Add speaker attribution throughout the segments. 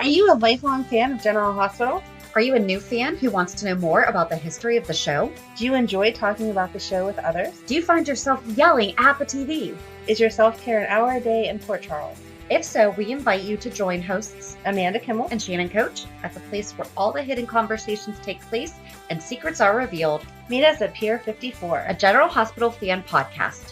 Speaker 1: Are you a lifelong fan of General Hospital?
Speaker 2: Are you a new fan who wants to know more about the history of the show?
Speaker 1: Do you enjoy talking about the show with others?
Speaker 2: Do you find yourself yelling at the TV?
Speaker 1: Is your self-care an hour a day in Port Charles?
Speaker 2: If so, we invite you to join hosts
Speaker 1: Amanda Kimmel
Speaker 2: and Shannon Coach at the place where all the hidden conversations take place and secrets are revealed.
Speaker 1: Meet us at Pier 54,
Speaker 2: a General Hospital fan podcast.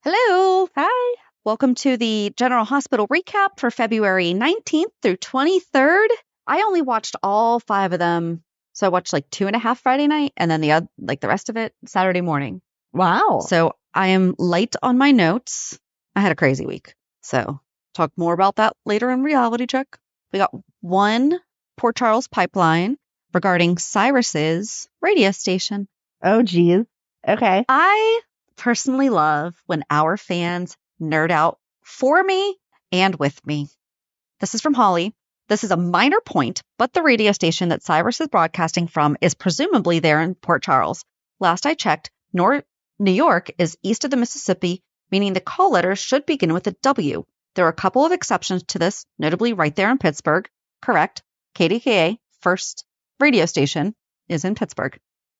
Speaker 3: Hello.
Speaker 1: Hi.
Speaker 3: Welcome to the General Hospital recap for February 19th through 23rd. I only watched all 5 of them. So I watched like 2.5 Friday night and then the rest of it Saturday morning.
Speaker 1: Wow.
Speaker 3: So I am light on my notes. I had a crazy week. So talk more about that later in Reality Check. We got one Port Charles pipeline regarding Cyrus's radio station.
Speaker 1: Oh, geez. Okay.
Speaker 3: I personally love when our fans nerd out for me and with me. This is from Holly. This is a minor point, but the radio station that Cyrus is broadcasting from is presumably there in Port Charles. Last I checked, New York is east of the Mississippi, meaning the call letters should begin with a W. There are a couple of exceptions to this, notably right there in Pittsburgh. Correct. KDKA, first radio station, is in Pittsburgh.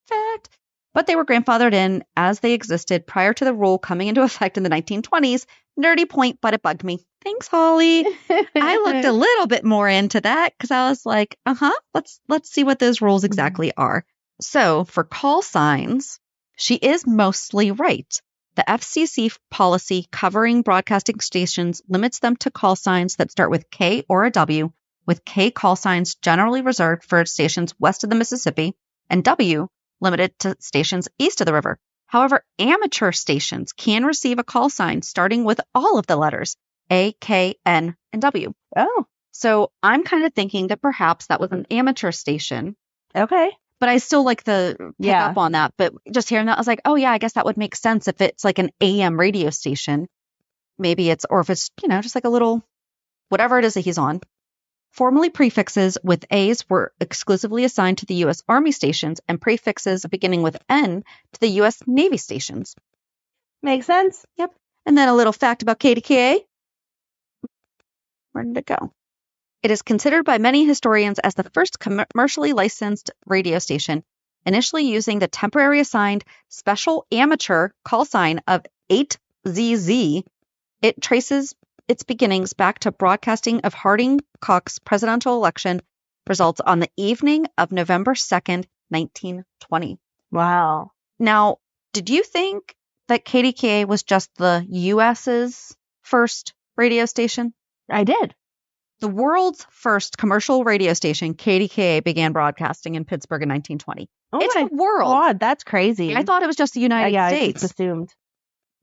Speaker 3: Fact. But they were grandfathered in as they existed prior to the rule coming into effect in the 1920s. Nerdy point, but it bugged me. Thanks, Holly. I looked a little bit more into that because I was like, let's see what those rules exactly are. So for call signs, she is mostly right. The FCC policy covering broadcasting stations limits them to call signs that start with K or a W, with K call signs generally reserved for stations west of the Mississippi, and W limited to stations east of the river. However, amateur stations can receive a call sign starting with all of the letters A, K, N, and W.
Speaker 1: Oh.
Speaker 3: So I'm kind of thinking that perhaps that was an amateur station.
Speaker 1: Okay.
Speaker 3: But I still like the pick up on that. But just hearing that, I was like, oh, yeah, I guess that would make sense if it's like an AM radio station. Maybe it's, or if it's, just like a little, whatever it is that he's on. Formerly, prefixes with A's were exclusively assigned to the U.S. Army stations and prefixes beginning with N to the U.S. Navy stations.
Speaker 1: Makes sense.
Speaker 3: Yep. And then a little fact about KDKA. Where did it go? It is considered by many historians as the first commercially licensed radio station, initially using the temporary assigned special amateur call sign of 8ZZ. It traces its beginnings back to broadcasting of Harding Koch's presidential election results on the evening of November 2nd, 1920.
Speaker 1: Wow.
Speaker 3: Now, did you think that KDKA was just the U.S.'s first radio station?
Speaker 1: I did.
Speaker 3: The world's first commercial radio station, KDKA, began broadcasting in Pittsburgh in 1920.
Speaker 1: Oh,
Speaker 3: it's
Speaker 1: my
Speaker 3: the world.
Speaker 1: God, that's crazy.
Speaker 3: I thought it was just the United States.
Speaker 1: I just assumed.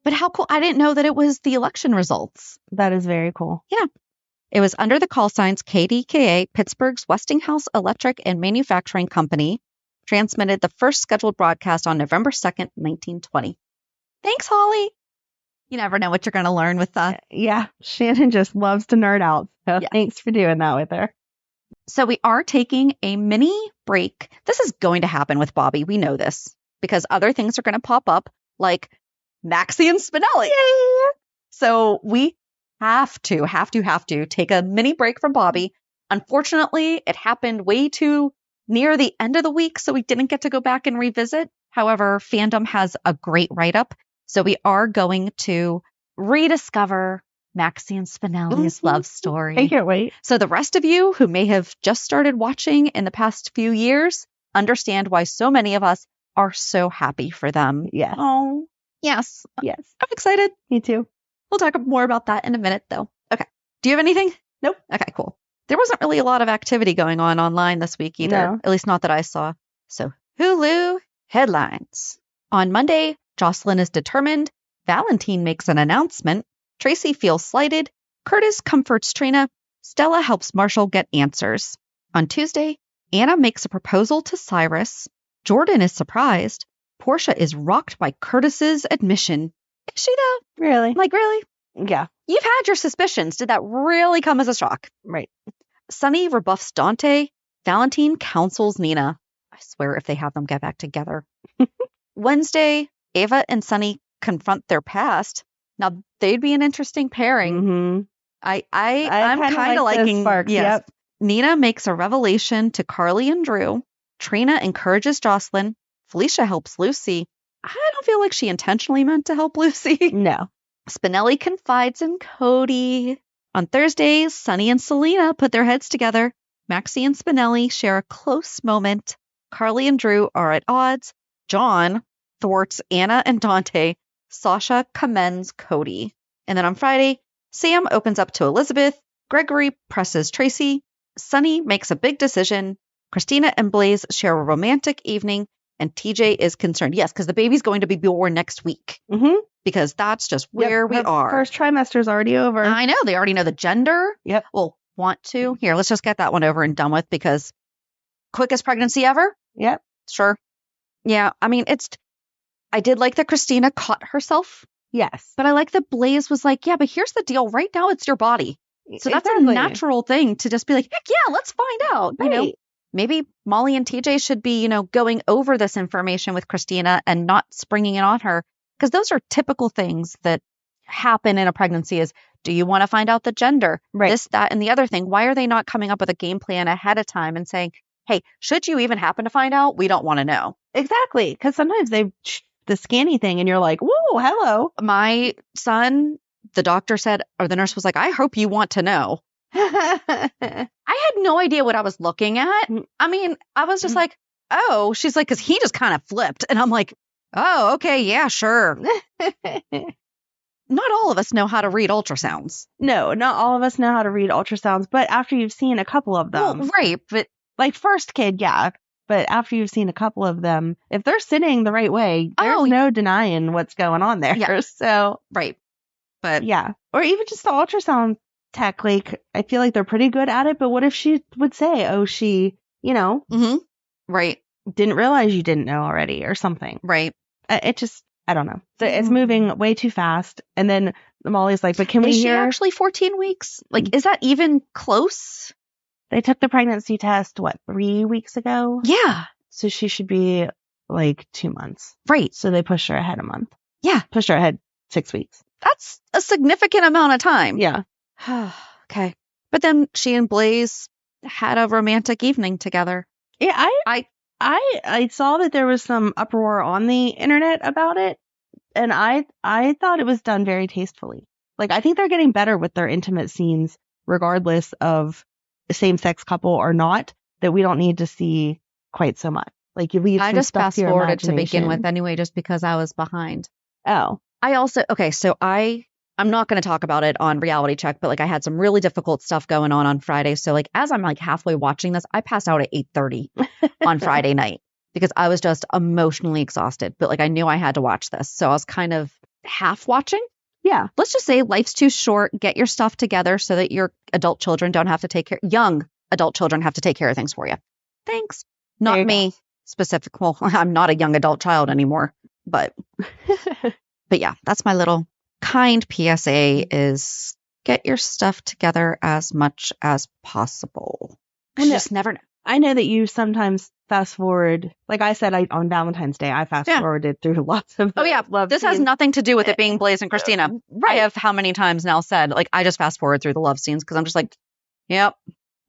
Speaker 3: But how cool. I didn't know that it was the election results.
Speaker 1: That is very cool.
Speaker 3: Yeah. It was under the call signs KDKA, Pittsburgh's Westinghouse Electric and Manufacturing Company, transmitted the first scheduled broadcast on November 2nd, 1920. Thanks, Holly. You never know what you're going to learn with that.
Speaker 1: Yeah. Shannon just loves to nerd out. So Thanks for doing that with her.
Speaker 3: So we are taking a mini break. This is going to happen with Bobby. We know this because other things are going to pop up like Maxie and Spinelli. Yay! So we have to take a mini break from Bobby. Unfortunately, it happened way too near the end of the week, so we didn't get to go back and revisit. However, Fandom has a great write-up, so we are going to rediscover Maxie and Spinelli's love story.
Speaker 1: I can't wait.
Speaker 3: So the rest of you who may have just started watching in the past few years understand why so many of us are so happy for them.
Speaker 1: Yes.
Speaker 3: Oh, yes.
Speaker 1: Yes.
Speaker 3: I'm excited.
Speaker 1: Me too.
Speaker 3: We'll talk more about that in a minute, though. Okay. Do you have anything?
Speaker 1: Nope.
Speaker 3: Okay, cool. There wasn't really a lot of activity going on online this week either.
Speaker 1: No.
Speaker 3: At least not that I saw. So Hulu headlines. On Monday, Josslyn is determined. Valentin makes an announcement. Tracy feels slighted. Curtis comforts Trina. Stella helps Marshall get answers. On Tuesday, Anna makes a proposal to Cyrus. Jordan is surprised. Portia is rocked by Curtis's admission. Is she though?
Speaker 1: Really?
Speaker 3: Like, really?
Speaker 1: Yeah.
Speaker 3: You've had your suspicions. Did that really come as a shock?
Speaker 1: Right.
Speaker 3: Sunny rebuffs Dante. Valentin counsels Nina. I swear if they have them get back together. Wednesday, Ava and Sunny confront their past. Now, they'd be an interesting pairing.
Speaker 1: Mm-hmm.
Speaker 3: I'm kind of liking
Speaker 1: sparks.
Speaker 3: Yes.
Speaker 1: Yep.
Speaker 3: Nina makes a revelation to Carly and Drew. Trina encourages Josslyn. Felicia helps Lucy. I don't feel like she intentionally meant to help Lucy.
Speaker 1: No.
Speaker 3: Spinelli confides in Cody. On Thursdays, Sonny and Selena put their heads together. Maxie and Spinelli share a close moment. Carly and Drew are at odds. John thwarts Anna and Dante. Sasha commends Cody. And then on Friday, Sam opens up to Elizabeth. Gregory presses Tracy. Sonny makes a big decision. Kristina and Blaze share a romantic evening. And TJ is concerned. Yes, because the baby's going to be born next week.
Speaker 1: Mm-hmm.
Speaker 3: Because that's just where we are.
Speaker 1: First trimester's already over.
Speaker 3: I know. They already know the gender.
Speaker 1: Yep.
Speaker 3: Well, want to. Here, let's just get that one over and done with because quickest pregnancy ever?
Speaker 1: Yep.
Speaker 3: Sure. Yeah. I mean, I did like that Kristina caught herself.
Speaker 1: Yes.
Speaker 3: But I like that Blaze was like, yeah, but here's the deal. Right now, it's your body. So that's a natural thing to just be like, heck yeah, let's find out.
Speaker 1: Right.
Speaker 3: You know, maybe Molly and TJ should be, going over this information with Kristina and not springing it on her. Because those are typical things that happen in a pregnancy is, do you want to find out the gender?
Speaker 1: Right.
Speaker 3: This, that, and the other thing. Why are they not coming up with a game plan ahead of time and saying, hey, should you even happen to find out? We don't want to know.
Speaker 1: Exactly. Because sometimes they the scanny thing and you're like, whoa, hello.
Speaker 3: My son, the doctor said, or the nurse was like, I hope you want to know. I had no idea what I was looking at. I mean, I was just like, oh, she's like, because he just kind of flipped. And I'm like, oh, okay, yeah, sure. Not all of us know how to read ultrasounds.
Speaker 1: No, not all of us know how to read ultrasounds. But after you've seen a couple of them.
Speaker 3: Well, right. But
Speaker 1: like first kid, yeah. But after you've seen a couple of them, if they're sitting the right way, there's no denying what's going on there.
Speaker 3: Yeah.
Speaker 1: So,
Speaker 3: right. But
Speaker 1: yeah. Or even just the ultrasound tech, like, I feel like they're pretty good at it. But what if she would say, oh, she,
Speaker 3: right.
Speaker 1: didn't realize you didn't know already or something.
Speaker 3: Right.
Speaker 1: It just, I don't know. So it's moving way too fast. And then Molly's like, but can we hear?
Speaker 3: Is she actually 14 weeks? Like, is that even close?
Speaker 1: They took the pregnancy test, 3 weeks ago?
Speaker 3: Yeah.
Speaker 1: So she should be like 2 months.
Speaker 3: Right.
Speaker 1: So they pushed her ahead a month.
Speaker 3: Yeah.
Speaker 1: Pushed her ahead 6 weeks.
Speaker 3: That's a significant amount of time.
Speaker 1: Yeah.
Speaker 3: Okay. But then she and Blaze had a romantic evening together.
Speaker 1: Yeah, I saw that there was some uproar on the internet about it, and I thought it was done very tastefully. Like, I think they're getting better with their intimate scenes, regardless of same-sex couple or not, that we don't need to see quite so much. Like, you leave
Speaker 3: I
Speaker 1: some
Speaker 3: just
Speaker 1: stuff to your
Speaker 3: fast-forwarded to begin
Speaker 1: imagination.
Speaker 3: with anyway, just because I was behind.
Speaker 1: Oh.
Speaker 3: I also, okay, so I'm not going to talk about it on Reality Check, but like I had some really difficult stuff going on Friday. So like as I'm like halfway watching this, I passed out at 8:30 on Friday night because I was just emotionally exhausted. But like I knew I had to watch this. So I was kind of half watching.
Speaker 1: Yeah.
Speaker 3: Let's just say life's too short. Get your stuff together so that your adult children don't have to take care. Young adult children have to take care of things for you. Thanks. Not me specific. Well, I'm not a young adult child anymore, but yeah, that's my little kind PSA is get your stuff together as much as possible. You just never know.
Speaker 1: I know that you sometimes fast forward. Like I said, on Valentine's Day, I fast forwarded through lots of love
Speaker 3: this
Speaker 1: scenes.
Speaker 3: has nothing to do with it being Blaze and Kristina. Right. I have how many times now said, like, I just fast forward through the love scenes because I'm just like, yep.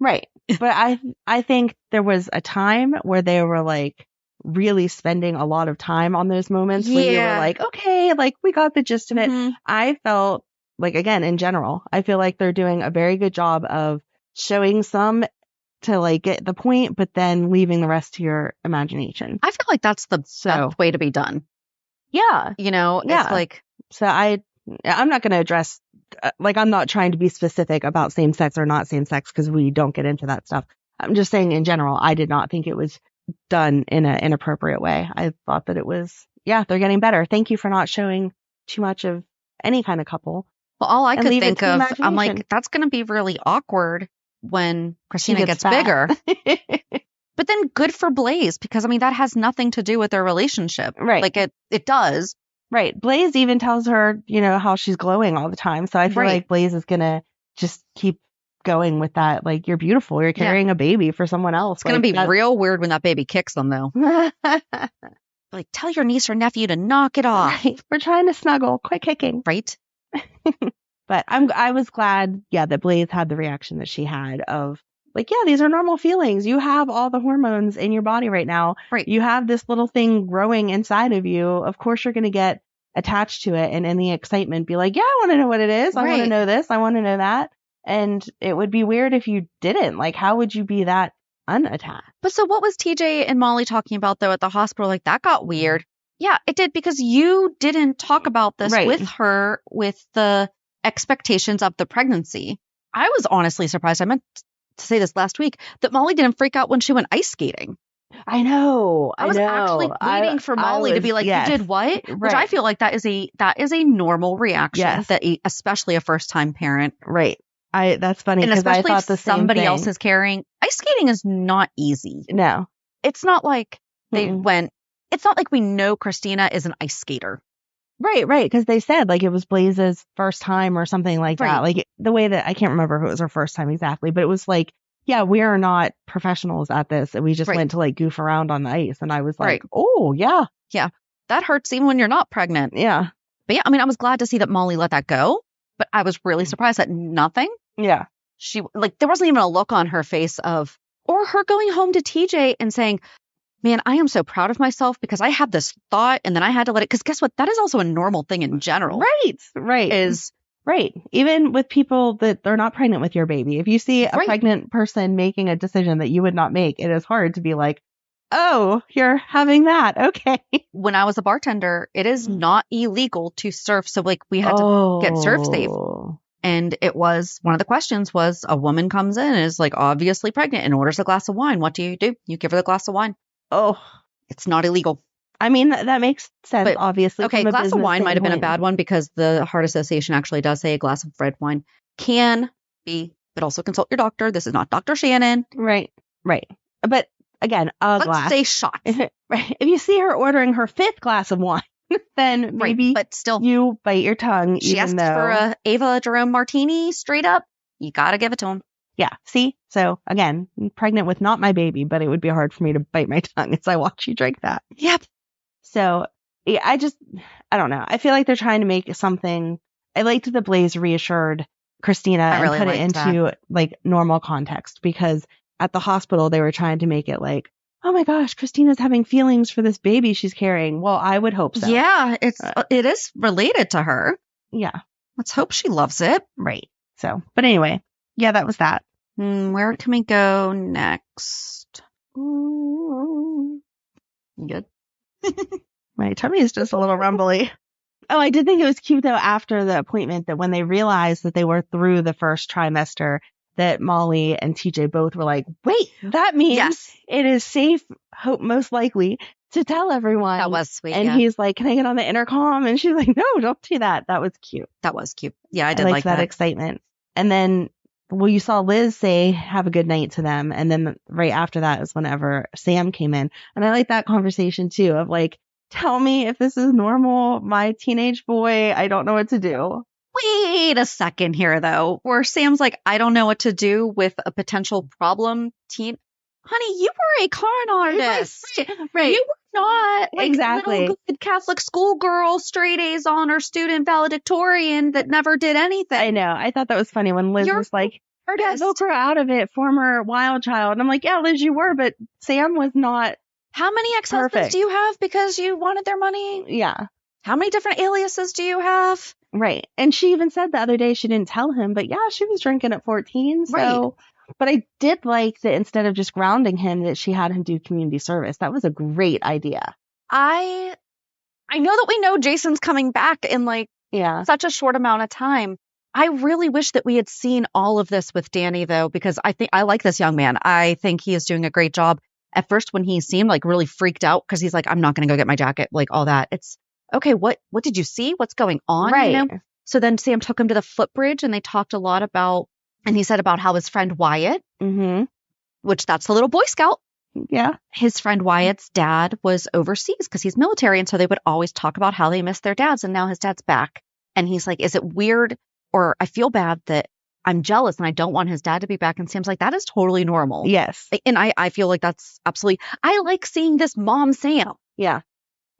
Speaker 1: Right. But I think there was a time where they were like really spending a lot of time on those moments where you were like, okay, like we got the gist of it. Mm-hmm. I felt like, again, in general, I feel like they're doing a very good job of showing some to like get the point, but then leaving the rest to your imagination.
Speaker 3: I feel like that's the best way to be done.
Speaker 1: Yeah.
Speaker 3: It's like.
Speaker 1: So I'm not going to address, like, I'm not trying to be specific about same sex or not same sex because we don't get into that stuff. I'm just saying in general, I did not think it was done in an inappropriate way. I thought that it was, they're getting better. Thank you for not showing too much of any kind of couple.
Speaker 3: Well, all I could think of, I'm like, that's going to be really awkward when Kristina gets bigger. But then good for Blaze because, I mean, that has nothing to do with their relationship.
Speaker 1: Right.
Speaker 3: Like it does.
Speaker 1: Right. Blaze even tells her, how she's glowing all the time. So I feel like Blaze is going to just keep going with that. Like, you're beautiful. You're carrying a baby for someone else.
Speaker 3: It's going to be real weird when that baby kicks them, though. Like, tell your niece or nephew to knock it off.
Speaker 1: Right. We're trying to snuggle. Quit kicking.
Speaker 3: Right.
Speaker 1: But I was glad, that Blaze had the reaction that she had of like, yeah, these are normal feelings. You have all the hormones in your body right now.
Speaker 3: Right.
Speaker 1: You have this little thing growing inside of you. Of course, you're going to get attached to it and in the excitement be like, yeah, I want to know what it is. I want to know this. I want to know that. And it would be weird if you didn't. Like, how would you be that unattached?
Speaker 3: But so what was TJ and Molly talking about, though, at the hospital? Like, that got weird. Yeah, it did, because you didn't talk about this with her, with the expectations of the pregnancy. I was honestly surprised. I meant to say this last week, that Molly didn't freak out when she went ice skating.
Speaker 1: I know.
Speaker 3: I was actually waiting for Molly to be like, you did what? Right. Which I feel like that is a normal reaction, that especially a first-time parent.
Speaker 1: Right. That's funny,
Speaker 3: and
Speaker 1: especially
Speaker 3: I thought if somebody else is carrying. Ice skating is not easy.
Speaker 1: No.
Speaker 3: It's not like they went. It's not like we know Kristina is an ice skater.
Speaker 1: Right. Because they said like it was Blaze's first time or something like that. Like the way that I can't remember if it was her first time exactly, but it was like, yeah, we are not professionals at this. And we just went to like goof around on the ice. And I was like, oh, yeah. Yeah.
Speaker 3: That hurts even when you're not pregnant.
Speaker 1: Yeah.
Speaker 3: But yeah, I mean, I was glad to see that Molly let that go, but I was really surprised that nothing.
Speaker 1: Yeah.
Speaker 3: She, like, there wasn't even a look on her face of, or her going home to TJ and saying, man, I am so proud of myself because I had this thought and then I had to let it, because guess what? That is also a normal thing in general.
Speaker 1: Right. Even with people that they're not pregnant with your baby. If you see a pregnant person making a decision that you would not make, it is hard to be like, oh, you're having that. Okay.
Speaker 3: When I was a bartender, it is not illegal to surf. So like we had to get surf safe. And it was, one of the questions was, a woman comes in and is like obviously pregnant and orders a glass of wine. What do? You give her the glass of wine.
Speaker 1: Oh,
Speaker 3: it's not illegal.
Speaker 1: I mean, that makes sense, but, obviously.
Speaker 3: Okay, a glass of wine might have been a bad one because the Heart Association actually does say a glass of red wine can be, but also consult your doctor. This is not Dr. Shannon.
Speaker 1: Right. But again,
Speaker 3: Let's say shot.
Speaker 1: If you see her ordering her 5th glass of wine, then maybe
Speaker 3: but still,
Speaker 1: you bite your tongue.
Speaker 3: She asked for a Ava Jerome martini straight up. You got to give it to him.
Speaker 1: Yeah. See? So again, I'm pregnant with not my baby, but it would be hard for me to bite my tongue as I watch you drink that.
Speaker 3: Yep.
Speaker 1: So yeah, I don't know. I feel like they're trying to make something. I liked that Blaze reassured Kristina and put it into like normal context, because at the hospital they were trying to make it like, oh my gosh, Kristina's having feelings for this baby she's carrying. Well, I would hope so.
Speaker 3: Yeah, it is related to her.
Speaker 1: Yeah.
Speaker 3: Let's hope she loves it.
Speaker 1: Right. So, but anyway, yeah, that was that.
Speaker 3: Where can we go next? You good?
Speaker 1: My tummy is just a little rumbly. Oh, I did think it was cute though after the appointment that when they realized that they were through the first trimester, that Molly and TJ both were like, wait, that means it is safe, hope most likely, to tell everyone.
Speaker 3: That was sweet.
Speaker 1: And he's like, can I get on the intercom? And she's like, no, don't do that. That was cute.
Speaker 3: That was cute. Yeah, I did like
Speaker 1: that excitement. And then, well, you saw Liz say, have a good night to them. And then right after that is whenever Sam came in. And I like that conversation too of like, tell me if this is normal. My teenage boy, I don't know what to do.
Speaker 3: Wait a second here, though, where Sam's like, I don't know what to do with a potential problem teen. Honey, you were a con artist.
Speaker 1: Right.
Speaker 3: You were not like
Speaker 1: exactly
Speaker 3: little good Catholic schoolgirl, straight A's honor student valedictorian that never did anything.
Speaker 1: I know. I thought that was funny when Liz was like, they'll grow out of it, former wild child. And I'm like, yeah, Liz, you were, but Sam was not.
Speaker 3: How many ex-husbands do you have because you wanted their money?
Speaker 1: Yeah.
Speaker 3: How many different aliases do you have?
Speaker 1: Right. And she even said the other day she didn't tell him, but yeah, she was drinking at 14. So, right. But I did like that instead of just grounding him, that she had him do community service. That was a great idea.
Speaker 3: I know that we know Jason's coming back in like such a short amount of time. I really wish that we had seen all of this with Danny though, because I like this young man. I think he is doing a great job. At first when he seemed like really freaked out because he's like, I'm not going to go get my jacket, like all that. It's okay. What did you see? What's going on?
Speaker 1: Right.
Speaker 3: You know? So then Sam took him to the footbridge and they talked a lot about, and he said about how his friend Wyatt, which that's the little Boy Scout.
Speaker 1: Yeah.
Speaker 3: His friend Wyatt's dad was overseas because he's military. And so they would always talk about how they missed their dads. And now his dad's back. And he's like, is it weird or I feel bad that I'm jealous and I don't want his dad to be back? And Sam's like, that is totally normal.
Speaker 1: Yes.
Speaker 3: And I feel like that's absolutely, I like seeing this mom Sam.
Speaker 1: Yeah.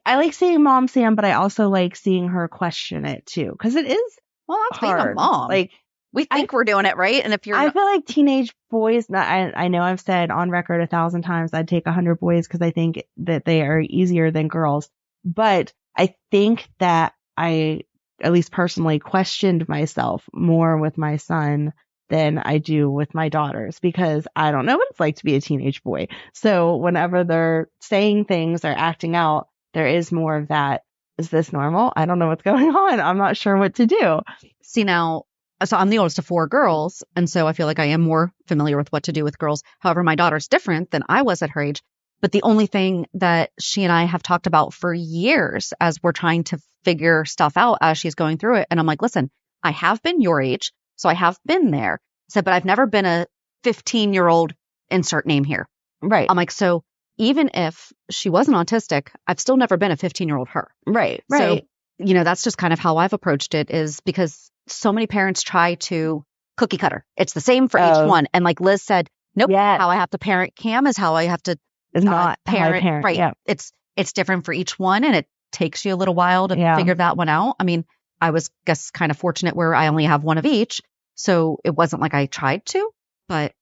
Speaker 1: I like seeing mom Sam, but I also like seeing her question it too. Because it is
Speaker 3: that's
Speaker 1: hard.
Speaker 3: Being a mom.
Speaker 1: Like,
Speaker 3: We think we're doing it right. And if you're
Speaker 1: I feel like teenage boys, I know I've said on record 1,000 times I'd take 100 boys because I think that they are easier than girls. But I think that I, at least personally, questioned myself more with my son than I do with my daughters because I don't know what it's like to be a teenage boy. So whenever they're saying things or acting out, there is more of that. Is this normal? I don't know what's going on. I'm not sure what to do.
Speaker 3: See, now, so I'm the oldest of 4 girls. And so I feel like I am more familiar with what to do with girls. However, my daughter's different than I was at her age. But the only thing that she and I have talked about for years as we're trying to figure stuff out as she's going through it. And I'm like, listen, I have been your age. So I have been there. I said, but I've never been a 15-year-old insert name here.
Speaker 1: Right.
Speaker 3: I'm like, so even if she wasn't autistic, I've still never been a 15-year-old her.
Speaker 1: Right.
Speaker 3: So, that's just kind of how I've approached it is because so many parents try to cookie cutter. It's the same for each one. And like Liz said, nope, how I have to parent Cam is how I have to
Speaker 1: it's not
Speaker 3: parent. Right.
Speaker 1: Yeah.
Speaker 3: It's different for each one. And it takes you a little while to figure that one out. I mean, I was kind of fortunate where I only have one of each. So it wasn't like I tried to, but.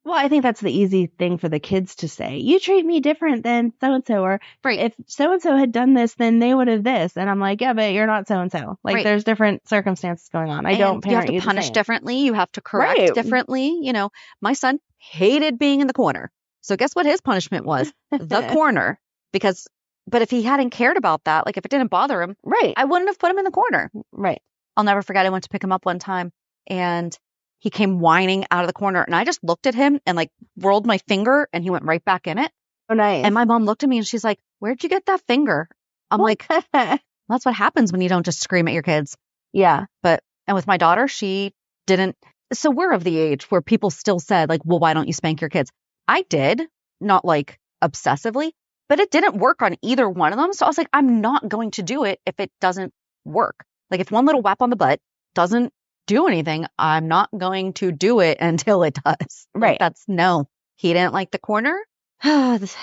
Speaker 1: Well, I think that's the easy thing for the kids to say. You treat me different than so-and-so, or if so-and-so had done this, then they would have this. And I'm like, yeah, but you're not so-and-so. Like there's different circumstances going on. I don't parent you
Speaker 3: have to punish differently. You have to correct differently. My son hated being in the corner. So guess what his punishment was? The corner. But if he hadn't cared about that, like if it didn't bother him, I wouldn't have put him in the corner.
Speaker 1: Right.
Speaker 3: I'll never forget. I went to pick him up one time and he came whining out of the corner and I just looked at him and like rolled my finger and he went right back in it.
Speaker 1: Oh, nice.
Speaker 3: And my mom looked at me and she's like, where'd you get that finger? I'm like, that's what happens when you don't just scream at your kids.
Speaker 1: Yeah.
Speaker 3: And with my daughter, she didn't. So we're of the age where people still said like, well, why don't you spank your kids? I did, not like obsessively, but it didn't work on either one of them. So I was like, I'm not going to do it if it doesn't work. Like if one little whap on the butt doesn't do anything, I'm not going to do it until it does.
Speaker 1: Right.
Speaker 3: No. He didn't like the corner.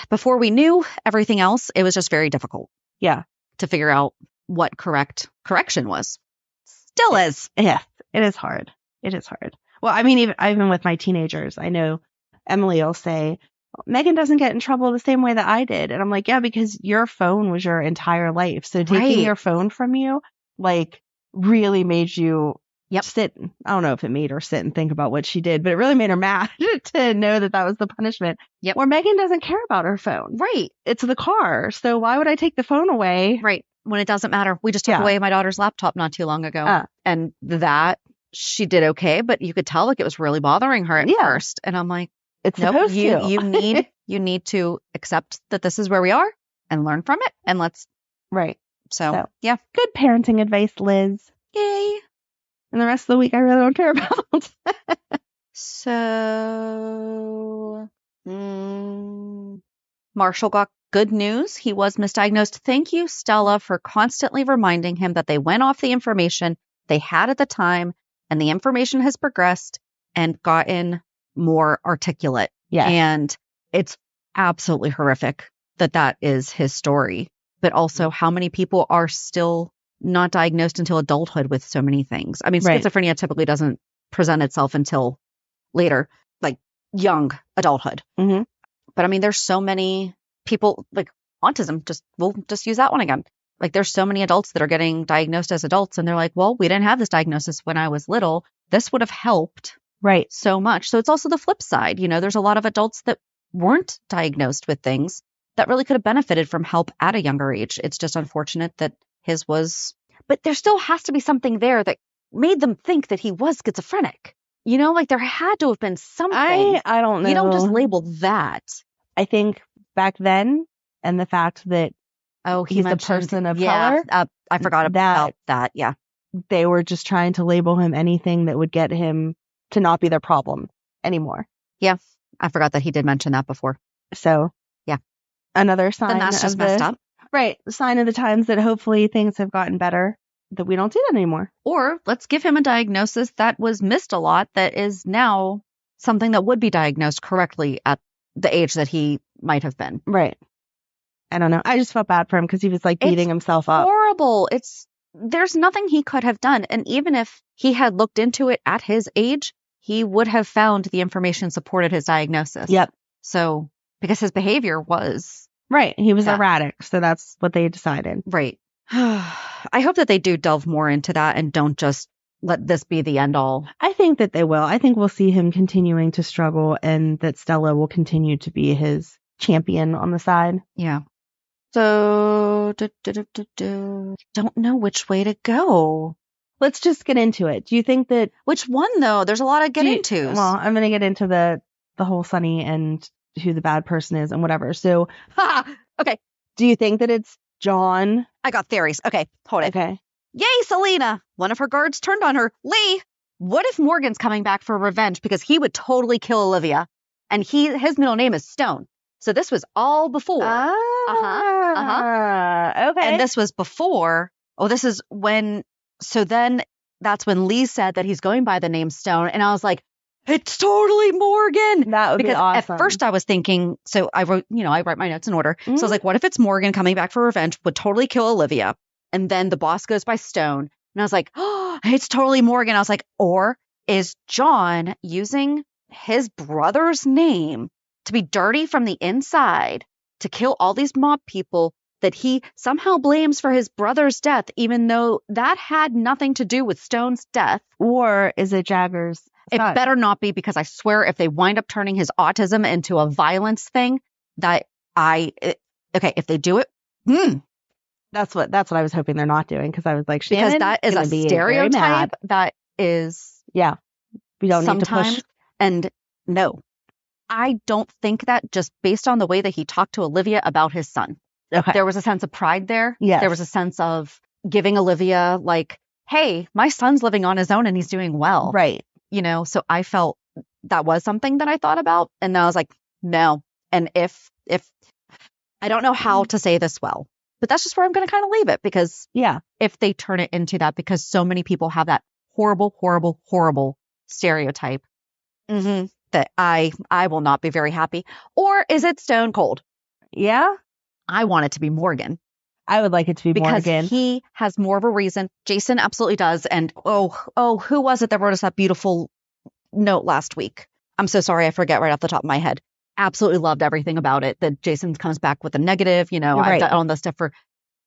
Speaker 3: Before we knew everything else, it was just very difficult.
Speaker 1: Yeah.
Speaker 3: To figure out what correction was. Still is.
Speaker 1: Yeah. It is hard. It is hard. Well, I mean, even with my teenagers, I know Emily will say, Megan doesn't get in trouble the same way that I did. And I'm like, yeah, because your phone was your entire life. So taking your phone from you, like, really made you sit. I don't know if it made her sit and think about what she did, but it really made her mad to know that was the punishment.
Speaker 3: Yep.
Speaker 1: Where Megan doesn't care about her phone.
Speaker 3: Right.
Speaker 1: It's the car. So why would I take the phone away?
Speaker 3: Right. When it doesn't matter. We just took away my daughter's laptop not too long ago. And that she did okay, but you could tell like it was really bothering her at first. And I'm like,
Speaker 1: it's supposed
Speaker 3: to. You need to accept that this is where we are and learn from it. And let's.
Speaker 1: Right.
Speaker 3: So yeah.
Speaker 1: Good parenting advice, Liz.
Speaker 3: Yay.
Speaker 1: And the rest of the week, I really don't care about.
Speaker 3: So, Marshall got good news. He was misdiagnosed. Thank you, Stella, for constantly reminding him that they went off the information they had at the time, and the information has progressed and gotten more articulate.
Speaker 1: Yeah.
Speaker 3: And it's absolutely horrific that is his story. But also, how many people are still not diagnosed until adulthood with so many things. I mean, schizophrenia typically doesn't present itself until later, like young adulthood.
Speaker 1: Mm-hmm.
Speaker 3: But I mean, there's so many people like autism. We'll just use that one again. Like there's so many adults that are getting diagnosed as adults and they're like, well, we didn't have this diagnosis when I was little. This would have helped so much. So it's also the flip side. There's a lot of adults that weren't diagnosed with things that really could have benefited from help at a younger age. It's just unfortunate that his was, but there still has to be something there that made them think that he was schizophrenic. Like there had to have been something.
Speaker 1: I don't know.
Speaker 3: You don't just label that.
Speaker 1: I think back then, and the fact that he's a person of color.
Speaker 3: I forgot about that. Yeah.
Speaker 1: They were just trying to label him anything that would get him to not be their problem anymore.
Speaker 3: Yeah. I forgot that he did mention that before.
Speaker 1: So yeah. Another sign.
Speaker 3: Then that's just messed up.
Speaker 1: Right. Sign of the times that hopefully things have gotten better, that we don't do that anymore.
Speaker 3: Or let's give him a diagnosis that was missed a lot that is now something that would be diagnosed correctly at the age that he might have been.
Speaker 1: Right. I don't know. I just felt bad for him because he was like beating himself up.
Speaker 3: Horrible. there's nothing he could have done. And even if he had looked into it at his age, he would have found the information supported his diagnosis.
Speaker 1: Yep.
Speaker 3: So, because his behavior was...
Speaker 1: Right. He was erratic. So that's what they decided.
Speaker 3: Right. I hope that they do delve more into that and don't just let this be the end all.
Speaker 1: I think that they will. I think we'll see him continuing to struggle and that Stella will continue to be his champion on the side.
Speaker 3: Yeah. So, don't know which way to go.
Speaker 1: Let's just get into it. Do you think that...
Speaker 3: Which one, though? There's a lot of get into.
Speaker 1: Well, I'm going to get into the whole Sonny and who the bad person is and whatever. So,
Speaker 3: okay.
Speaker 1: Do you think that it's John?
Speaker 3: I got theories. Okay, hold it.
Speaker 1: Okay.
Speaker 3: Yay, Selena! One of her guards turned on her. Lee, what if Morgan's coming back for revenge? Because he would totally kill Olivia. And his middle name is Stone. So this was all before.
Speaker 1: Okay.
Speaker 3: And this was before. Oh, this is when... So then that's when Lee said that he's going by the name Stone. And I was like, it's totally Morgan.
Speaker 1: That would be awesome.
Speaker 3: At first I was thinking, so I wrote, I write my notes in order. So I was like, what if it's Morgan coming back for revenge, would totally kill Olivia. And then the boss goes by Stone. And I was like, oh, it's totally Morgan. I was like, or is John using his brother's name to be dirty from the inside to kill all these mob people that he somehow blames for his brother's death, even though that had nothing to do with Stone's death?
Speaker 1: Or is it Jagger's
Speaker 3: son?
Speaker 1: It
Speaker 3: better not be, because I swear if they wind up turning his autism into a violence thing, if they do it,
Speaker 1: That's what I was hoping they're not doing, because I was like,
Speaker 3: because that is a stereotype that is
Speaker 1: we don't need to push.
Speaker 3: And no, I don't think that, just based on the way that he talked to Olivia about his son.
Speaker 1: Okay.
Speaker 3: There was a sense of pride there.
Speaker 1: Yes.
Speaker 3: There was a sense of giving Olivia like, hey, my son's living on his own and he's doing well.
Speaker 1: Right.
Speaker 3: So I felt that was something that I thought about. And then I was like, no. And if I don't know how to say this well, but that's just where I'm going to kind of leave it, because if they turn it into that, because so many people have that horrible, horrible, horrible stereotype that I will not be very happy. Or is it Stone Cold?
Speaker 1: Yeah.
Speaker 3: I want it to be Morgan.
Speaker 1: I would like it to be
Speaker 3: because
Speaker 1: Morgan.
Speaker 3: He has more of a reason. Jason absolutely does. And who was it that wrote us that beautiful note last week? I'm so sorry, I forget right off the top of my head. Absolutely loved everything about it. That Jason comes back with a negative, I've done all the stuff for...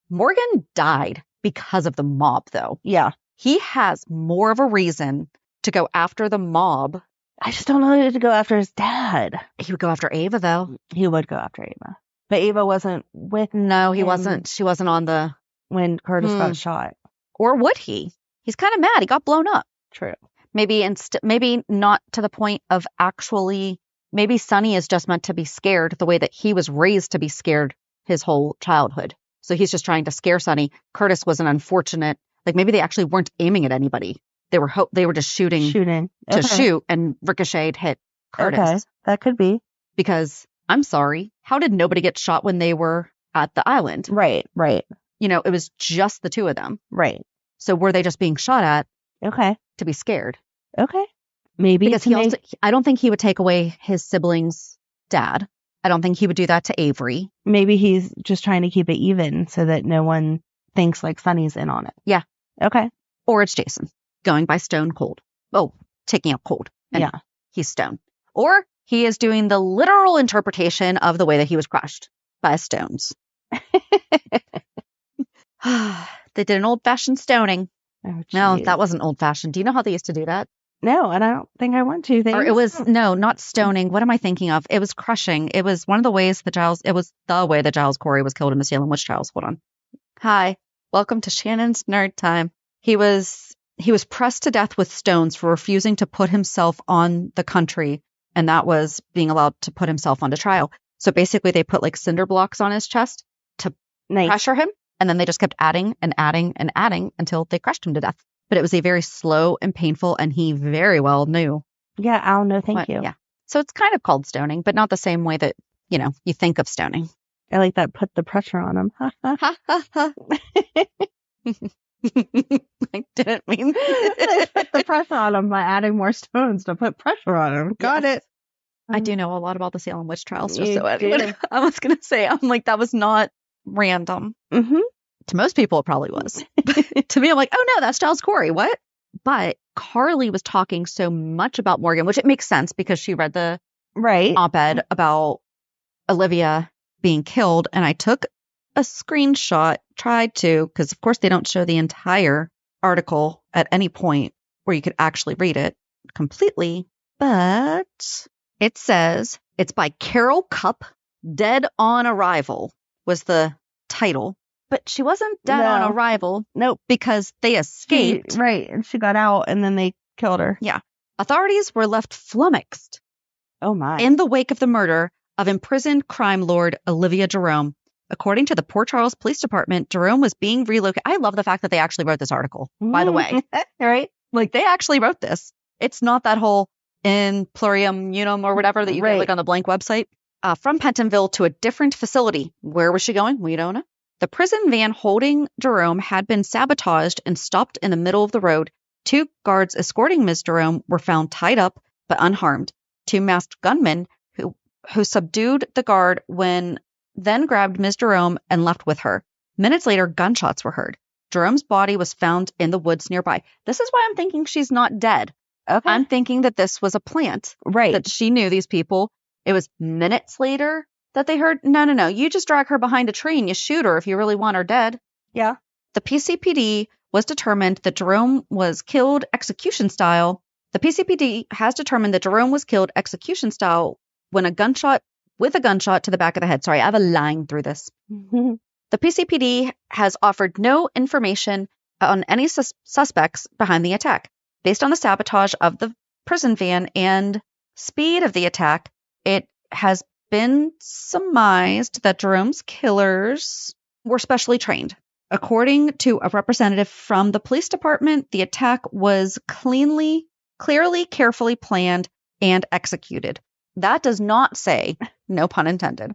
Speaker 3: Morgan died because of the mob, though.
Speaker 1: Yeah.
Speaker 3: He has more of a reason to go after the mob.
Speaker 1: I just don't know to go after his dad.
Speaker 3: He would go after Ava, though.
Speaker 1: He would go after Ava. But Ava wasn't with
Speaker 3: No, he wasn't. She wasn't on the...
Speaker 1: When Curtis got shot.
Speaker 3: Or would he? He's kind of mad. He got blown up.
Speaker 1: True.
Speaker 3: Maybe not to the point of actually... Maybe Sonny is just meant to be scared the way that he was raised to be scared his whole childhood. So he's just trying to scare Sonny. Curtis was an unfortunate... Like, maybe they actually weren't aiming at anybody. They were just shooting to shoot, and ricocheted hit Curtis.
Speaker 1: Okay, that could be.
Speaker 3: Because... I'm sorry. How did nobody get shot when they were at the island?
Speaker 1: Right.
Speaker 3: It was just the two of them.
Speaker 1: Right.
Speaker 3: So were they just being shot at?
Speaker 1: Okay.
Speaker 3: To be scared?
Speaker 1: Okay. Maybe.
Speaker 3: Because I don't think he would take away his siblings' dad. I don't think he would do that to Avery.
Speaker 1: Maybe he's just trying to keep it even so that no one thinks like Sonny's in on it.
Speaker 3: Yeah.
Speaker 1: Okay.
Speaker 3: Or it's Jason going by Stone Cold. Oh, taking out Cold. And he's Stone. Or he is doing the literal interpretation of the way that he was crushed by stones. They did an old-fashioned stoning.
Speaker 1: Oh,
Speaker 3: no, that wasn't old-fashioned. Do you know how they used to do that?
Speaker 1: No, and I don't think I want to.
Speaker 3: Or it was, no, not stoning. What am I thinking of? It was crushing. It was one of the ways it was the way that Giles Corey was killed in the Salem Witch Trials. Hold on. Hi, welcome to Shannon's Nerd Time. He was pressed to death with stones for refusing to put himself on the country. And that was being allowed to put himself onto trial. So basically they put like cinder blocks on his chest to pressure him. And then they just kept adding and adding and adding until they crushed him to death. But it was a very slow and painful, and he very well knew.
Speaker 1: Yeah, Al, no thank you.
Speaker 3: Yeah. So it's kind of called stoning, but not the same way that, you think of stoning.
Speaker 1: I like that. Put the pressure on him. Ha, ha, ha, ha.
Speaker 3: I didn't mean
Speaker 1: put the pressure on him by adding more stones to put pressure on him. Got it.
Speaker 3: I do know a lot about the Salem Witch Trials, just so I was going to say, I'm like, that was not random.
Speaker 1: Mm-hmm.
Speaker 3: To most people, it probably was. To me, I'm like, oh no, that's Giles Corey. What? But Carly was talking so much about Morgan, which it makes sense because she read the op-ed about Olivia being killed. And I took a screenshot, tried to, because of course they don't show the entire article at any point where you could actually read it completely. But it says it's by Carol Cupp. Dead on Arrival was the title. But she wasn't dead on arrival.
Speaker 1: Nope.
Speaker 3: Because they escaped.
Speaker 1: And she got out and then they killed her.
Speaker 3: Yeah. Authorities were left flummoxed.
Speaker 1: Oh my.
Speaker 3: In the wake of the murder of imprisoned crime lord Olivia Jerome. According to the Port Charles Police Department, Jerome was being relocated. I love the fact that they actually wrote this article, by the way.
Speaker 1: Right?
Speaker 3: Like, they actually wrote this. It's not that whole in plurium unum or whatever that you get like on the blank website. From Pentonville to a different facility. Where was she going? We don't know. The prison van holding Jerome had been sabotaged and stopped in the middle of the road. 2 guards escorting Ms. Jerome were found tied up but unharmed. 2 masked gunmen who subdued the guard then grabbed Ms. Jerome and left with her. Minutes later, gunshots were heard. Jerome's body was found in the woods nearby. This is why I'm thinking she's not dead.
Speaker 1: Okay.
Speaker 3: I'm thinking that this was a plant.
Speaker 1: Right.
Speaker 3: That she knew these people. It was minutes later that they heard, no, you just drag her behind a tree and you shoot her if you really want her dead.
Speaker 1: Yeah.
Speaker 3: The PCPD was determined that Jerome was killed execution style. The PCPD has determined that Jerome was killed execution style with a gunshot to the back of the head. Sorry, I have a line through this. The PCPD has offered no information on any suspects behind the attack. Based on the sabotage of the prison van and speed of the attack, it has been surmised that Jerome's killers were specially trained. According to a representative from the police department, the attack was clearly, carefully planned and executed. That does not say, no pun intended.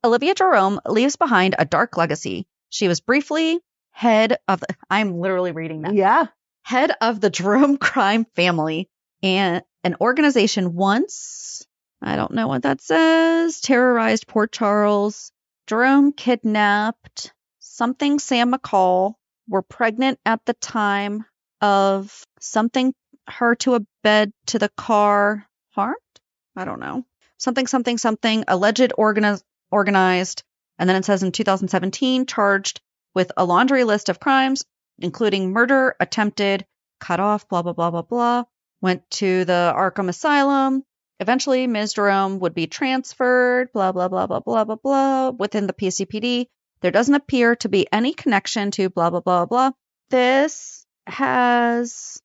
Speaker 3: Olivia Jerome leaves behind a dark legacy. She was briefly I'm literally reading that.
Speaker 1: Yeah.
Speaker 3: Head of the Jerome crime family and an organization once, I don't know what that says, terrorized Port Charles. Jerome kidnapped something Sam McCall, were pregnant at the time of something, her to a bed to the car, harmed? I don't know. Something, alleged organized. And then it says in 2017, charged with a laundry list of crimes, including murder, attempted, cut off, blah, blah, blah, blah, blah. Went to the Arkham Asylum. Eventually, Ms. Jerome would be transferred, blah, blah, blah, blah, blah, blah, blah, within the PCPD. There doesn't appear to be any connection to blah, blah, blah, blah. This has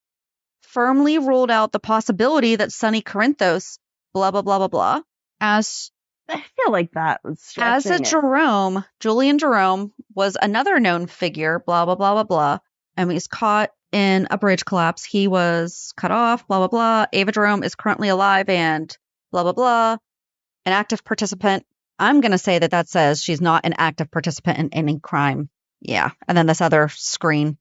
Speaker 3: firmly ruled out the possibility that Sonny Corinthos, blah, blah, blah, blah, blah, as
Speaker 1: I feel like that was
Speaker 3: as a
Speaker 1: Jerome.
Speaker 3: Julian Jerome was another known figure, blah, blah, blah, blah, blah, and he's caught in a bridge collapse. He was cut off, blah, blah, blah. Ava Jerome is currently alive and blah, blah, blah. An active participant. I'm going to say that says she's not an active participant in any crime. Yeah. And then this other screen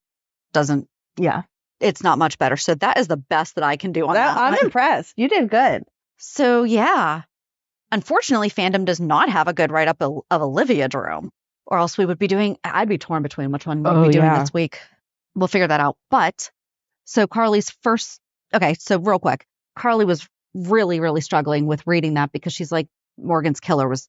Speaker 3: doesn't.
Speaker 1: Yeah.
Speaker 3: It's not much better. So that is the best that I can do on that.
Speaker 1: I'm impressed. You did good.
Speaker 3: So, yeah. Unfortunately, fandom does not have a good write-up of Olivia Jerome. Or else we would be doing, I'd be torn between which one we'd be doing this week. We'll figure that out. But, so Carly's first, okay, so real quick. Carly was really, really struggling with reading that because she's like, Morgan's killer is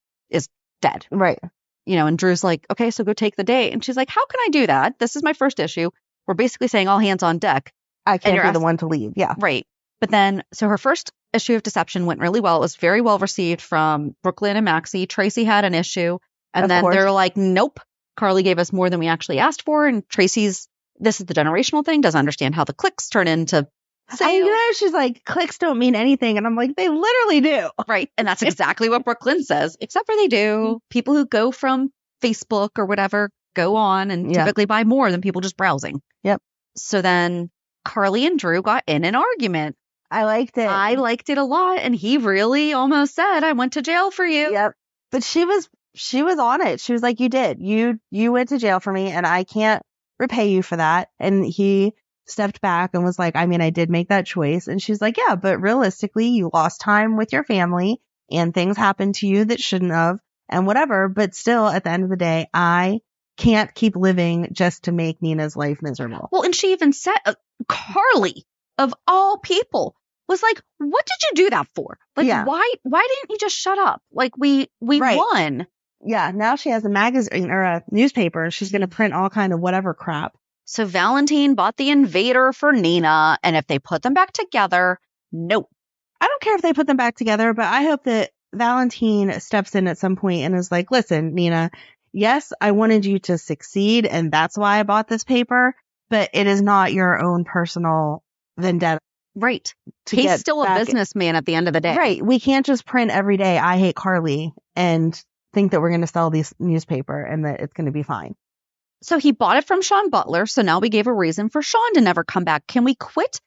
Speaker 3: dead.
Speaker 1: Right.
Speaker 3: You know, and Drew's like, okay, so go take the day. And she's like, how can I do that? This is my first issue. We're basically saying all hands on deck.
Speaker 1: I can't be the one to lead. Yeah.
Speaker 3: Right. But then, so her first issue of Deception went really well. It was very well received from Brook Lynn and Maxie. Tracy had an issue. And then they're like, nope. Carly gave us more than we actually asked for. And Tracy's, this is the generational thing, doesn't understand how the clicks turn into sales.
Speaker 1: She's like, clicks don't mean anything. And I'm like, they literally do.
Speaker 3: Right. And that's exactly what Brook Lynn says, except for they do. People who go from Facebook or whatever go on and typically buy more than people just browsing.
Speaker 1: Yep.
Speaker 3: So then Carly and Drew got in an argument.
Speaker 1: I liked it.
Speaker 3: I liked it a lot. And he really almost said, I went to jail for you.
Speaker 1: Yep. But she was on it. She was like, you did. You went to jail for me and I can't repay you for that. And he stepped back and was like, I mean, I did make that choice. And she's like, yeah, but realistically, you lost time with your family and things happened to you that shouldn't have and whatever. But still, at the end of the day, I can't keep living just to make Nina's life miserable.
Speaker 3: Well, and she even said, Carly, of all people, was like, what did you do that for? Like, why didn't you just shut up? Like, we won.
Speaker 1: Yeah, now she has a magazine or a newspaper, and she's going to print all kind of whatever crap.
Speaker 3: So Valentin bought the Invader for Nina, and if they put them back together, nope.
Speaker 1: I don't care if they put them back together, but I hope that Valentin steps in at some point and is like, listen, Nina, yes, I wanted you to succeed, and that's why I bought this paper, but it is not your own personal vendetta.
Speaker 3: Right. He's still a businessman at the end of the day.
Speaker 1: Right. We can't just print every day, I hate Carly, and think that we're going to sell this newspaper and that it's going to be fine.
Speaker 3: So he bought it from Shawn Butler, so now we gave a reason for Shawn to never come back. Can we quit?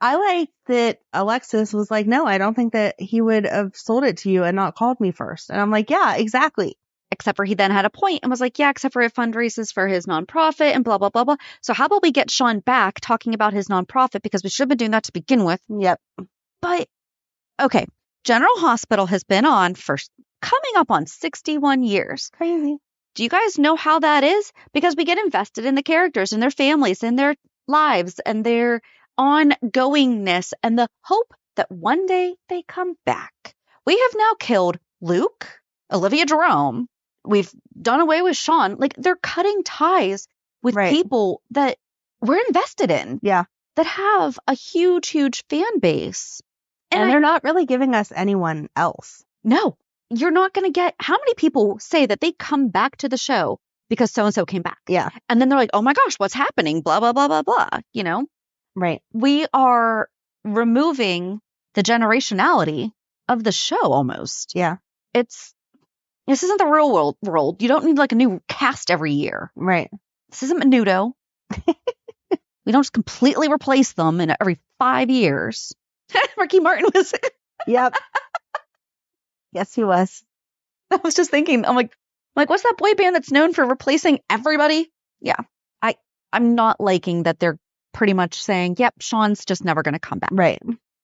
Speaker 1: I like that Alexis was like, no, I don't think that he would have sold it to you and not called me first. And I'm like, yeah, exactly.
Speaker 3: Except for he then had a point and was like, yeah, except for it fundraises for his nonprofit and blah, blah, blah, blah. So how about we get Shawn back talking about his nonprofit, because we should have been doing that to begin with.
Speaker 1: Yep.
Speaker 3: But, okay, General Hospital has been on for coming up on 61 years.
Speaker 1: Crazy.
Speaker 3: Do you guys know how that is? Because we get invested in the characters and their families and their lives and their ongoingness and the hope that one day they come back. We have now killed Luke, Olivia Jerome. We've done away with Shawn. Like, they're cutting ties with people that we're invested in.
Speaker 1: Yeah.
Speaker 3: That have a huge, huge fan base.
Speaker 1: And they're not really giving us anyone else.
Speaker 3: No. You're not going to get... How many people say that they come back to the show because so-and-so came back?
Speaker 1: Yeah.
Speaker 3: And then they're like, oh my gosh, what's happening? Blah, blah, blah, blah, blah. You know?
Speaker 1: Right.
Speaker 3: We are removing the generationality of the show almost.
Speaker 1: Yeah.
Speaker 3: This isn't the real world. You don't need like a new cast every year.
Speaker 1: Right.
Speaker 3: This isn't Menudo. We don't just completely replace them in every 5 years. Ricky Martin was...
Speaker 1: Yep. Yes, he was.
Speaker 3: I was just thinking, I'm like, what's that boy band that's known for replacing everybody? Yeah. I'm not liking that they're pretty much saying, yep, Shawn's just never going to come back.
Speaker 1: Right.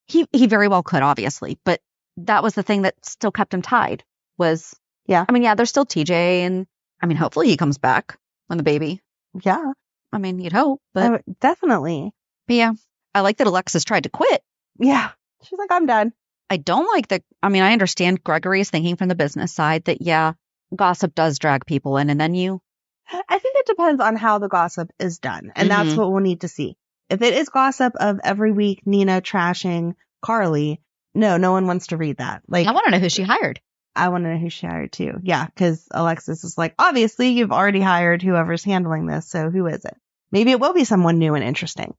Speaker 3: He very well could, obviously, but that was the thing that still kept him tied was,
Speaker 1: yeah.
Speaker 3: I mean, yeah, there's still TJ, and I mean, hopefully he comes back when the baby.
Speaker 1: Yeah.
Speaker 3: I mean, you'd hope, but.
Speaker 1: Definitely.
Speaker 3: But yeah, I like that Alexis tried to quit.
Speaker 1: Yeah. She's like, I'm done.
Speaker 3: I don't like that. I mean, I understand Gregory is thinking from the business side that, yeah, gossip does drag people in, and then
Speaker 1: I think it depends on how the gossip is done, and that's what we'll need to see. If it is gossip of every week Nina trashing Carly, no one wants to read that. Like,
Speaker 3: I want to know who she hired.
Speaker 1: I want to know who she hired too. Yeah, because Alexis is like, obviously you've already hired whoever's handling this, so who is it? Maybe it will be someone new and interesting.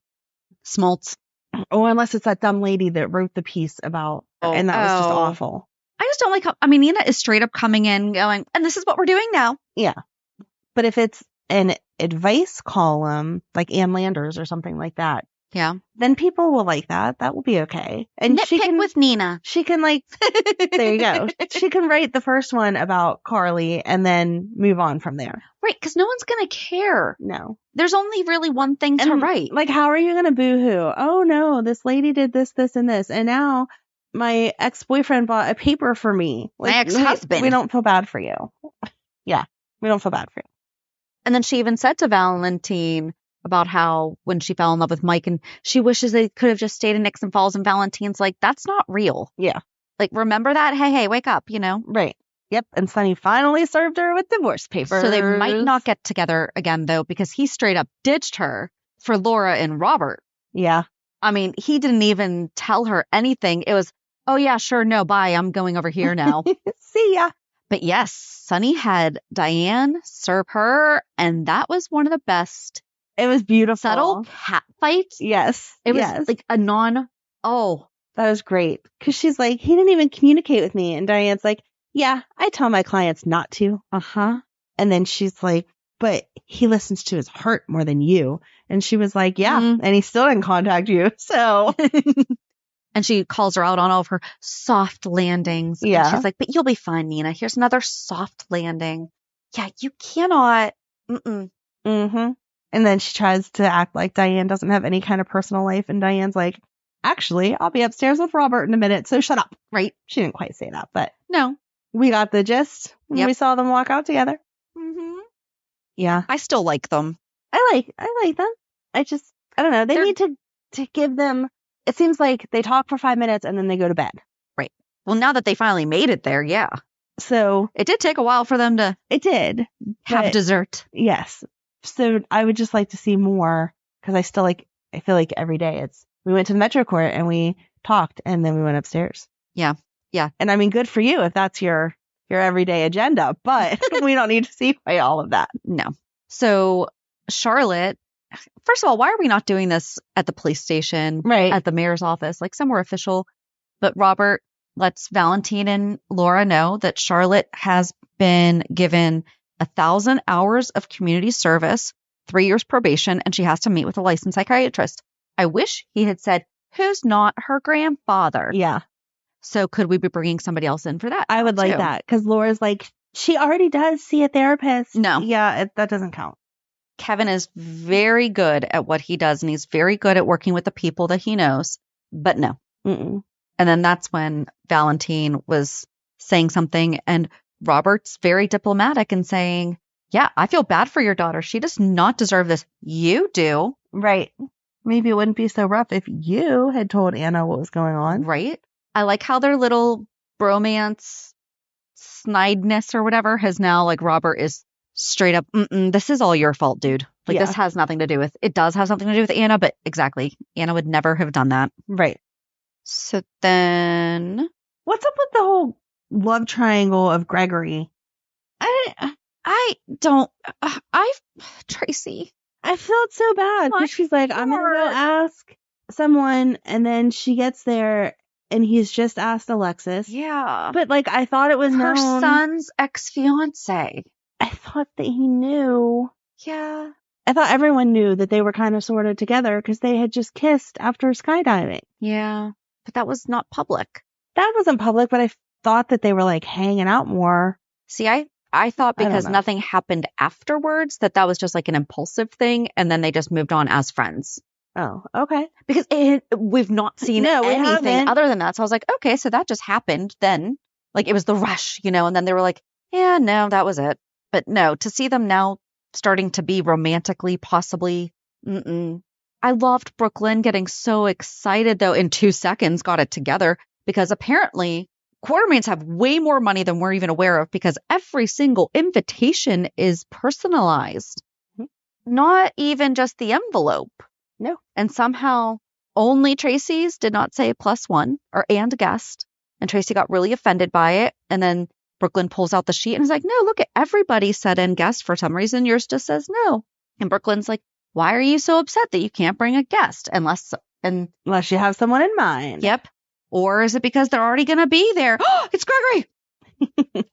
Speaker 3: Smoltz.
Speaker 1: Or unless it's that dumb lady that wrote the piece about, and that was just awful.
Speaker 3: I just don't like how, I mean, Nina is straight up coming in going, and this is what we're doing now.
Speaker 1: Yeah. But if it's an advice column, like Ann Landers or something like that,
Speaker 3: yeah,
Speaker 1: then people will like that. That will be okay. And
Speaker 3: Nitpick
Speaker 1: she can
Speaker 3: with Nina.
Speaker 1: She can like, there you go. She can write the first one about Carly and then move on from there.
Speaker 3: Right, because no one's going to care.
Speaker 1: No.
Speaker 3: There's only really one thing to write.
Speaker 1: Like, how are you going to boo-hoo? Oh, no, this lady did this, this, and this. And now my ex-boyfriend bought a paper for me. Like,
Speaker 3: my ex-husband.
Speaker 1: We don't feel bad for you. Yeah, we don't feel bad for you.
Speaker 3: And then she even said to Valentin about how when she fell in love with Mike and she wishes they could have just stayed in Nixon Falls, and Valentin's like, that's not real.
Speaker 1: Yeah.
Speaker 3: Like, remember that? Hey, wake up, you know?
Speaker 1: Right. Yep. And Sonny finally served her with divorce papers.
Speaker 3: So they might not get together again, though, because he straight up ditched her for Laura and Robert.
Speaker 1: Yeah.
Speaker 3: I mean, he didn't even tell her anything. It was, oh, yeah, sure. No, bye. I'm going over here now.
Speaker 1: See ya.
Speaker 3: But yes, Sonny had Diane serve her, and that was one of the best.
Speaker 1: It was beautiful.
Speaker 3: Subtle cat fight.
Speaker 1: Yes.
Speaker 3: It was like a
Speaker 1: that was great. Because she's like, he didn't even communicate with me. And Diane's like, yeah, I tell my clients not to.
Speaker 3: Uh-huh.
Speaker 1: And then she's like, but he listens to his heart more than you. And she was like, yeah. And he still didn't contact you. So.
Speaker 3: And she calls her out on all of her soft landings.
Speaker 1: Yeah.
Speaker 3: And she's like, but you'll be fine, Nina. Here's another soft landing. Yeah, you cannot.
Speaker 1: Mm-hmm. And then she tries to act like Diane doesn't have any kind of personal life. And Diane's like, actually, I'll be upstairs with Robert in a minute. So shut up.
Speaker 3: Right.
Speaker 1: She didn't quite say that, but.
Speaker 3: No.
Speaker 1: We got the gist.
Speaker 3: Yep.
Speaker 1: We saw them walk out together. Yeah.
Speaker 3: I still like them.
Speaker 1: I like them. I don't know. They need to give them, it seems like they talk for 5 minutes and then they go to bed.
Speaker 3: Right. Well, now that they finally made it there, yeah.
Speaker 1: So
Speaker 3: it did take a while for them to have dessert.
Speaker 1: Yes. So I would just like to see more, because I feel like every day we went to the Metro Court and we talked and then we went upstairs.
Speaker 3: Yeah. Yeah.
Speaker 1: And I mean, good for you if that's your everyday agenda, but we don't need to see all of that.
Speaker 3: No. So Charlotte, first of all, why are we not doing this at the police station,
Speaker 1: right,
Speaker 3: at the mayor's office, like somewhere official? But Robert lets Valentin and Laura know that Charlotte has been given 1,000 hours of community service, 3 years probation, and she has to meet with a licensed psychiatrist. I wish he had said, who's not her grandfather.
Speaker 1: Yeah.
Speaker 3: So could we be bringing somebody else in for that?
Speaker 1: I would like that, because Laura's like, she already does see a therapist.
Speaker 3: No.
Speaker 1: Yeah, that doesn't count.
Speaker 3: Kevin is very good at what he does, and he's very good at working with the people that he knows, but no.
Speaker 1: Mm-mm.
Speaker 3: And then that's when Valentin was saying something, and Robert's very diplomatic and saying, yeah, I feel bad for your daughter. She does not deserve this. You do.
Speaker 1: Right. Maybe it wouldn't be so rough if you had told Anna what was going on.
Speaker 3: Right. I like how their little bromance snideness or whatever has now, like, Robert is straight up, this is all your fault, dude. Like, this has nothing to do with, it does have something to do with Anna, but exactly. Anna would never have done that.
Speaker 1: Right.
Speaker 3: So then,
Speaker 1: what's up with the whole love triangle of Gregory?
Speaker 3: Tracy,
Speaker 1: I felt so bad because she's like, I'm going to go ask someone, and then she gets there and he's just asked Alexis.
Speaker 3: Yeah.
Speaker 1: But like, I thought it was
Speaker 3: her son's ex-fiance.
Speaker 1: I thought that he knew.
Speaker 3: Yeah.
Speaker 1: I thought everyone knew that they were kind of sort of together because they had just kissed after skydiving.
Speaker 3: Yeah. But that was not public.
Speaker 1: That wasn't public, but I thought that they were like hanging out more.
Speaker 3: See, I thought because nothing happened afterwards that was just like an impulsive thing, and then they just moved on as friends.
Speaker 1: Oh, okay.
Speaker 3: Because we've not seen anything other than that. So I was like, okay, so that just happened then. Like, it was the rush, and then they were like, yeah, no, that was it. But no, to see them now starting to be romantically, possibly, I loved Brook Lynn getting so excited, though, in 2 seconds, got it together, because apparently Quartermains have way more money than we're even aware of, because every single invitation is personalized. Mm-hmm. Not even just the envelope.
Speaker 1: No.
Speaker 3: And somehow only Tracy's did not say +1 or and guest. And Tracy got really offended by it. And then Brook Lynn pulls out the sheet and is like, no, look, everybody said and guest. For some reason, yours just says no. And Brook Lynn's like, why are you so upset that you can't bring a guest unless
Speaker 1: you have someone in mind?
Speaker 3: Yep. Or is it because they're already going to be there? Oh, it's Gregory.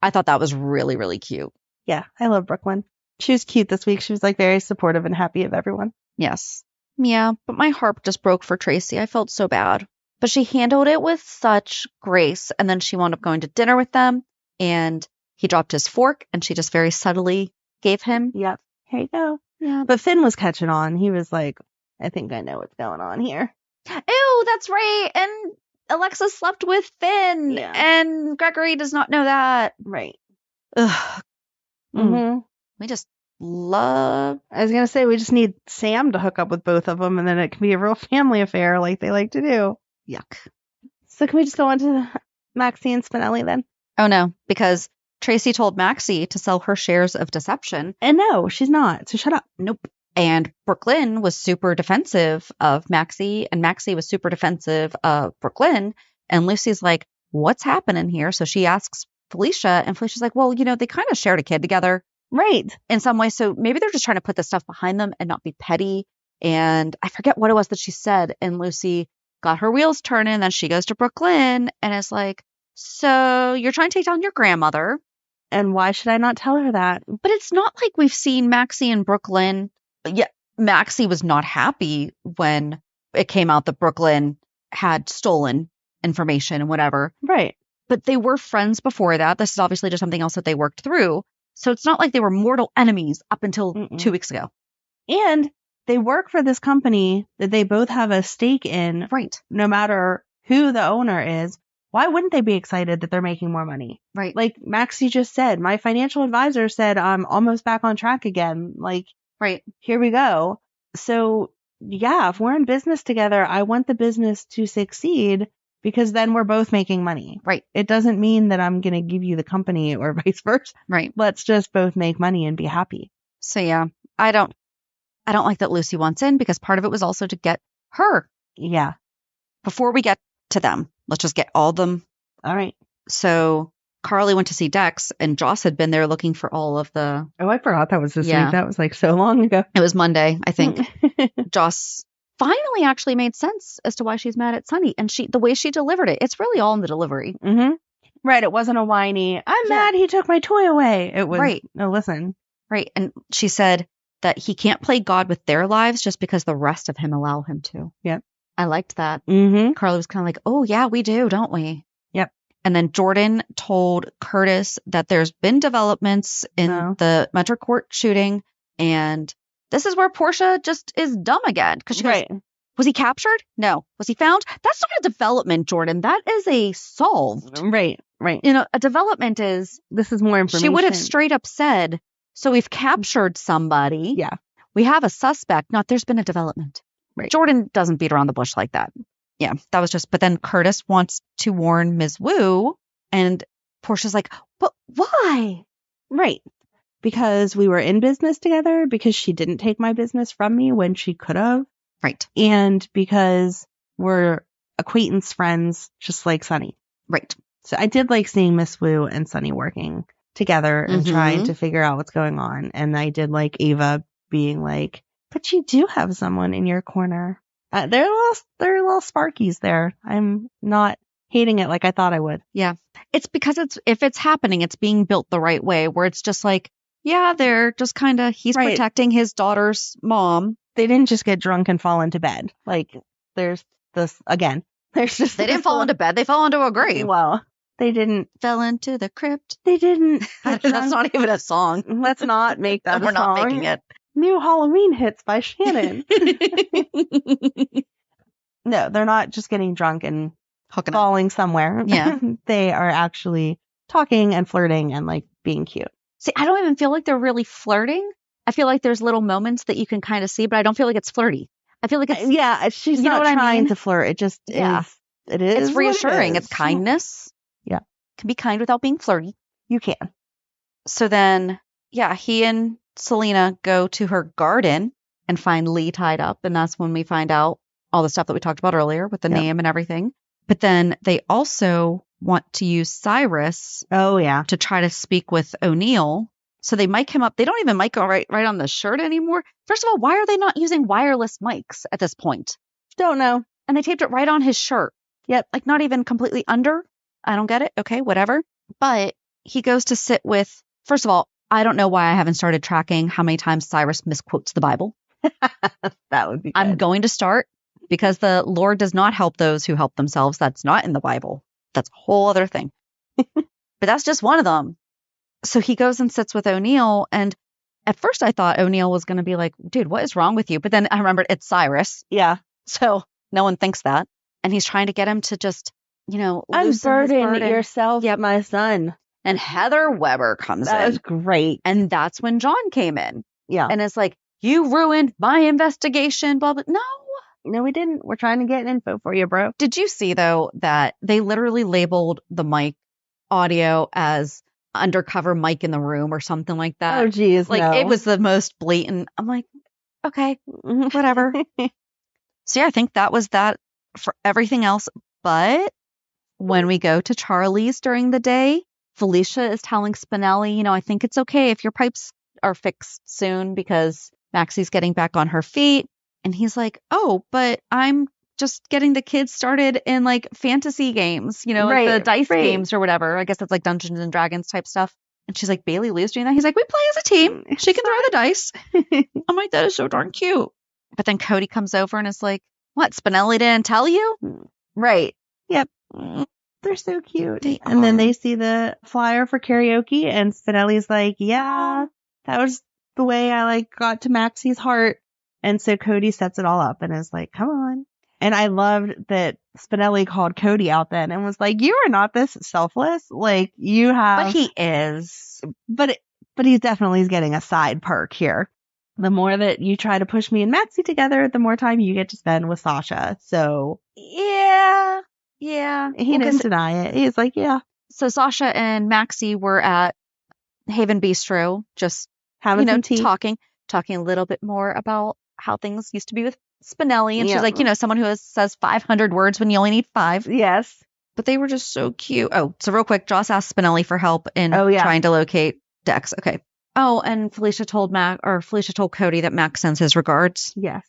Speaker 3: I thought that was really, really cute.
Speaker 1: Yeah, I love Brook Lynn. She was cute this week. She was like very supportive and happy of everyone.
Speaker 3: Yes. Yeah, but my heart just broke for Tracy. I felt so bad. But she handled it with such grace. And then she wound up going to dinner with them. And he dropped his fork and she just very subtly gave him.
Speaker 1: Yep. Here you go.
Speaker 3: Yeah.
Speaker 1: But Finn was catching on. He was like, I think I know what's going on here.
Speaker 3: Ew, that's right. And Alexa slept with Finn.
Speaker 1: Yeah.
Speaker 3: And Gregory does not know that.
Speaker 1: Right.
Speaker 3: Ugh.
Speaker 1: Mm-hmm.
Speaker 3: We just love.
Speaker 1: I was going to say, we just need Sam to hook up with both of them, and then it can be a real family affair like they like to do.
Speaker 3: Yuck.
Speaker 1: So can we just go on to Maxie and Spinelli then?
Speaker 3: Oh, no, because Tracy told Maxie to sell her shares of Deception.
Speaker 1: And no, she's not. So shut up.
Speaker 3: Nope. And Brook Lynn was super defensive of Maxie, and Maxie was super defensive of Brook Lynn. And Lucy's like, what's happening here? So she asks Felicia, and Felicia's like, well, they kind of shared a kid together.
Speaker 1: Right.
Speaker 3: In some way. So maybe they're just trying to put the stuff behind them and not be petty. And I forget what it was that she said. And Lucy got her wheels turning. And then she goes to Brook Lynn and is like, so you're trying to take down your grandmother.
Speaker 1: And why should I not tell her that?
Speaker 3: But it's not like we've seen Maxie and Brook Lynn. Yeah, Maxie was not happy when it came out that Brook Lynn had stolen information and whatever.
Speaker 1: Right.
Speaker 3: But they were friends before that. This is obviously just something else that they worked through. So it's not like they were mortal enemies up until 2 weeks ago.
Speaker 1: And they work for this company that they both have a stake in.
Speaker 3: Right.
Speaker 1: No matter who the owner is. why wouldn't they be excited that they're making more money?
Speaker 3: Right.
Speaker 1: Like Maxie just said, my financial advisor said I'm almost back on track again. Like,
Speaker 3: right.
Speaker 1: Here we go. So yeah, if we're in business together, I want the business to succeed because then we're both making money.
Speaker 3: Right.
Speaker 1: It doesn't mean that I'm going to give you the company or vice versa.
Speaker 3: Right.
Speaker 1: Let's just both make money and be happy.
Speaker 3: So yeah, I don't like that Lucy wants in because part of it was also to get her.
Speaker 1: Yeah.
Speaker 3: Before we get to them, let's just get all them.
Speaker 1: All right.
Speaker 3: So Carly went to see Dex and Joss had been there looking for all of the...
Speaker 1: Oh, I forgot that was this week. That was like so long ago.
Speaker 3: It was Monday, I think. Joss finally actually made sense as to why she's mad at Sonny. And the way she delivered it, it's really all in the delivery.
Speaker 1: Mm-hmm. Right. It wasn't a whiny, I'm mad he took my toy away. It was,
Speaker 3: right.
Speaker 1: No, listen.
Speaker 3: Right. And she said that he can't play God with their lives just because the rest of him allow him to.
Speaker 1: Yep.
Speaker 3: I liked that.
Speaker 1: Mm-hmm.
Speaker 3: Carly was kind of like, oh, yeah, we do, don't we?
Speaker 1: Yep.
Speaker 3: And then Jordan told Curtis that there's been developments in the Metro Court shooting. And this is where Portia just is dumb again. Because she goes, was he captured? No. Was he found? That's not a development, Jordan. That is a solved.
Speaker 1: Right. Right.
Speaker 3: You know, a development is...
Speaker 1: This is more information.
Speaker 3: She would have straight up said, so we've captured somebody.
Speaker 1: Yeah.
Speaker 3: We have a suspect. Not there's been a development.
Speaker 1: Right.
Speaker 3: Jordan doesn't beat around the bush like that. Yeah, that was just, but then Curtis wants to warn Ms. Wu and Portia's like, but why?
Speaker 1: Right. Because we were in business together, because she didn't take my business from me when she could have.
Speaker 3: Right.
Speaker 1: And because we're acquaintance friends, just like Sonny.
Speaker 3: Right.
Speaker 1: So I did like seeing Miss Wu and Sonny working together and trying to figure out what's going on. And I did like Ava being like, but you do have someone in your corner. There are little sparkies there. I'm not hating it like I thought I would.
Speaker 3: Yeah. It's because if it's happening, it's being built the right way where it's just like, yeah, they're just kind of, he's protecting his daughter's mom.
Speaker 1: They didn't just get drunk and fall into bed. Like there's this, again, there's just.
Speaker 3: They didn't fall into bed. They fell into a grave.
Speaker 1: Well, they didn't.
Speaker 3: Fell into the crypt.
Speaker 1: They didn't.
Speaker 3: That's not even a song.
Speaker 1: Let's not make that
Speaker 3: We're
Speaker 1: a song.
Speaker 3: not making it.
Speaker 1: New Halloween hits by Shannon. No, they're not just getting drunk and falling somewhere.
Speaker 3: Yeah.
Speaker 1: They are actually talking and flirting and like being cute.
Speaker 3: See, I don't even feel like they're really flirting. I feel like there's little moments that you can kind of see, but I don't feel like it's flirty. I feel like it's...
Speaker 1: she's not trying to flirt. It just is. It is.
Speaker 3: It's reassuring. It's kindness.
Speaker 1: Yeah.
Speaker 3: Can be kind without being flirty.
Speaker 1: You can.
Speaker 3: So then, he and Selena go to her garden and find Lee tied up. And that's when we find out all the stuff that we talked about earlier with the name and everything. But then they also want to use Cyrus.
Speaker 1: Oh, yeah.
Speaker 3: To try to speak with O'Neill. So they mic him up. They don't even mic right on the shirt anymore. First of all, why are they not using wireless mics at this point?
Speaker 1: Don't know.
Speaker 3: And they taped it right on his shirt.
Speaker 1: Yep.
Speaker 3: Like not even completely under. I don't get it. Okay, whatever. But he goes to sit with, first of all, I don't know why I haven't started tracking how many times Cyrus misquotes the Bible.
Speaker 1: That would be good.
Speaker 3: I'm going to start because the Lord does not help those who help themselves. That's not in the Bible. That's a whole other thing. But that's just one of them. So he goes and sits with O'Neill. And at first I thought O'Neill was going to be like, dude, what is wrong with you? But then I remembered it's Cyrus.
Speaker 1: Yeah.
Speaker 3: So no one thinks that. And he's trying to get him to just,
Speaker 1: unburden yourself, my son.
Speaker 3: And Heather Weber comes in.
Speaker 1: That was great.
Speaker 3: And that's when John came in.
Speaker 1: Yeah.
Speaker 3: And it's like, you ruined my investigation, blah, blah.
Speaker 1: No, we didn't. We're trying to get info for you, bro.
Speaker 3: Did you see, though, that they literally labeled the mic audio as undercover mic in the room or something like that?
Speaker 1: Oh, geez.
Speaker 3: Like, it was the most blatant. I'm like, okay, whatever. So, I think that was that for everything else. But when we go to Charlie's during the day, Felicia is telling Spinelli, I think it's okay if your pipes are fixed soon because Maxie's getting back on her feet. And he's like, oh, but I'm just getting the kids started in like fantasy games, like the dice games or whatever. I guess that's like Dungeons and Dragons type stuff. And she's like, Bailey Lou's doing that. He's like, we play as a team. She can throw the dice. I'm like, that is so darn cute. But then Cody comes over and is like, what? Spinelli didn't tell you?
Speaker 1: Right. Yep. They're so cute. And then they see the flyer for karaoke and Spinelli's like, yeah, that was the way I got to Maxie's heart. And so Cody sets it all up and is like, come on. And I loved that Spinelli called Cody out then and was like, you are not this selfless. Like, you have.
Speaker 3: But he is.
Speaker 1: But he's definitely getting a side perk here. The more that you try to push me and Maxie together, the more time you get to spend with Sasha. So.
Speaker 3: Yeah.
Speaker 1: He didn't deny it. He's like, yeah.
Speaker 3: So Sasha and Maxie were at Haven Bistro, just
Speaker 1: having some tea.
Speaker 3: talking a little bit more about how things used to be with Spinelli. And she's like, someone who says 500 words when you only need 5.
Speaker 1: Yes.
Speaker 3: But they were just so cute. Oh, so real quick, Joss asked Spinelli for help in trying to locate Dex. Okay. Oh, and Felicia told Cody that Max sends his regards.
Speaker 1: Yes.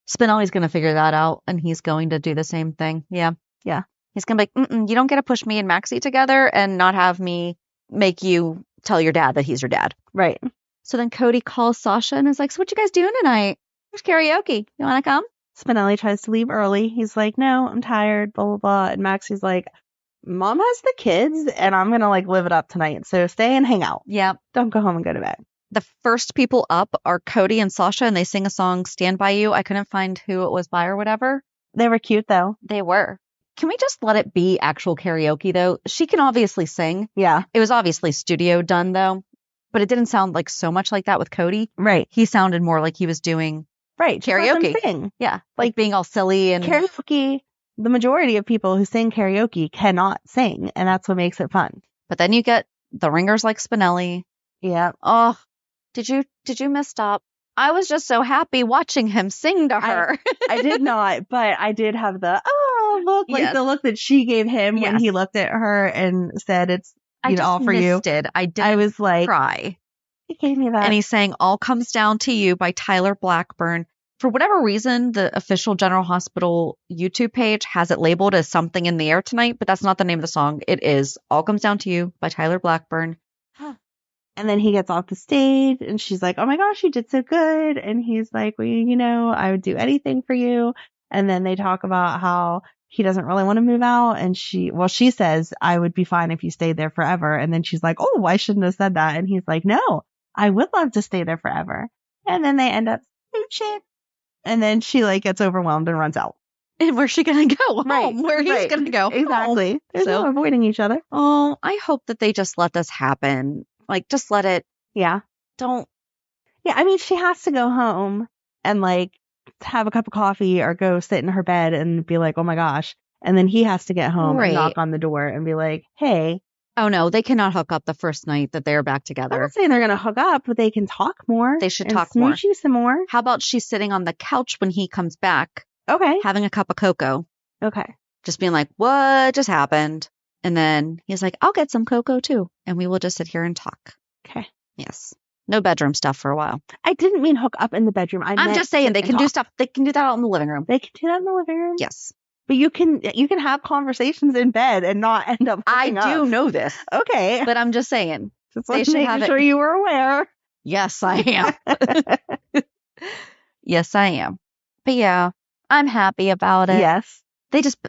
Speaker 3: Spinelli's going to figure that out, and he's going to do the same thing. Yeah.
Speaker 1: Yeah.
Speaker 3: He's going to be like, you don't get to push me and Maxie together and not have me make you tell your dad that he's your dad.
Speaker 1: Right.
Speaker 3: So then Cody calls Sasha and is like, so what you guys doing tonight? There's karaoke. You want to come?
Speaker 1: Spinelli tries to leave early. He's like, no, I'm tired, blah, blah, blah. And Maxie's like, Mom has the kids and I'm going to like live it up tonight. So stay and hang out.
Speaker 3: Yeah.
Speaker 1: Don't go home and go to bed.
Speaker 3: The first people up are Cody and Sasha, and they sing a song, Stand By You. I couldn't find who it was by or whatever.
Speaker 1: They were cute though.
Speaker 3: They were. Can we just let it be actual karaoke though? She can obviously sing.
Speaker 1: Yeah.
Speaker 3: It was obviously studio done though, but it didn't sound like so much like that with Cody.
Speaker 1: Right.
Speaker 3: He sounded more like he was doing karaoke.
Speaker 1: Sing.
Speaker 3: Yeah. Like being all silly and
Speaker 1: karaoke. The majority of people who sing karaoke cannot sing, and that's what makes it fun.
Speaker 3: But then you get the ringers like Spinelli.
Speaker 1: Yeah.
Speaker 3: Oh, did you miss Stop? I was just so happy watching him sing to her.
Speaker 1: I did not, but I did have the look, like the look that she gave him when he looked at her and said, "It's all for you."
Speaker 3: I
Speaker 1: was like,
Speaker 3: cry.
Speaker 1: He gave me that,
Speaker 3: and he's saying, "All Comes Down to You" by Tyler Blackburn. For whatever reason, the official General Hospital YouTube page has it labeled as Something in the Air Tonight, but that's not the name of the song. It is All Comes Down to You by Tyler Blackburn.
Speaker 1: And then he gets off the stage and she's like, oh my gosh, you did so good. And he's like, well, I would do anything for you. And then they talk about how he doesn't really want to move out. And she says, I would be fine if you stayed there forever. And then she's like, oh, I shouldn't have said that. And he's like, no, I would love to stay there forever. And then they end up smooching. And then she gets overwhelmed and runs out.
Speaker 3: And where's she going to go?
Speaker 1: Right.
Speaker 3: Home. Where he's going to go.
Speaker 1: Exactly.
Speaker 3: Home.
Speaker 1: There's no avoiding each other.
Speaker 3: Oh, I hope that they just let this happen. Just let it.
Speaker 1: Yeah.
Speaker 3: Don't.
Speaker 1: Yeah. I mean, she has to go home and have a cup of coffee or go sit in her bed and be like, oh my gosh. And then he has to get home and knock on the door and be like, hey.
Speaker 3: Oh no, they cannot hook up the first night that they're back together.
Speaker 1: I'm not saying they're going to hook up, but they can talk more.
Speaker 3: They should talk more.
Speaker 1: Smooch you some more.
Speaker 3: How about she's sitting on the couch when he comes back?
Speaker 1: Okay.
Speaker 3: Having a cup of cocoa.
Speaker 1: Okay.
Speaker 3: Just being like, what just happened? And then he's like, I'll get some cocoa too. And we will just sit here and talk.
Speaker 1: Okay.
Speaker 3: Yes. No bedroom stuff for a while.
Speaker 1: I didn't mean hook up in the bedroom. I'm
Speaker 3: just saying they can do stuff. They can do that out in the living room.
Speaker 1: They can do that in the living room?
Speaker 3: Yes.
Speaker 1: But you can have conversations in bed and not end up hooking up.
Speaker 3: I do know this.
Speaker 1: Okay.
Speaker 3: But I'm just saying.
Speaker 1: Just they should have sure you were aware.
Speaker 3: Yes, I am. Yes, I am. But yeah, I'm happy about it.
Speaker 1: Yes.
Speaker 3: They just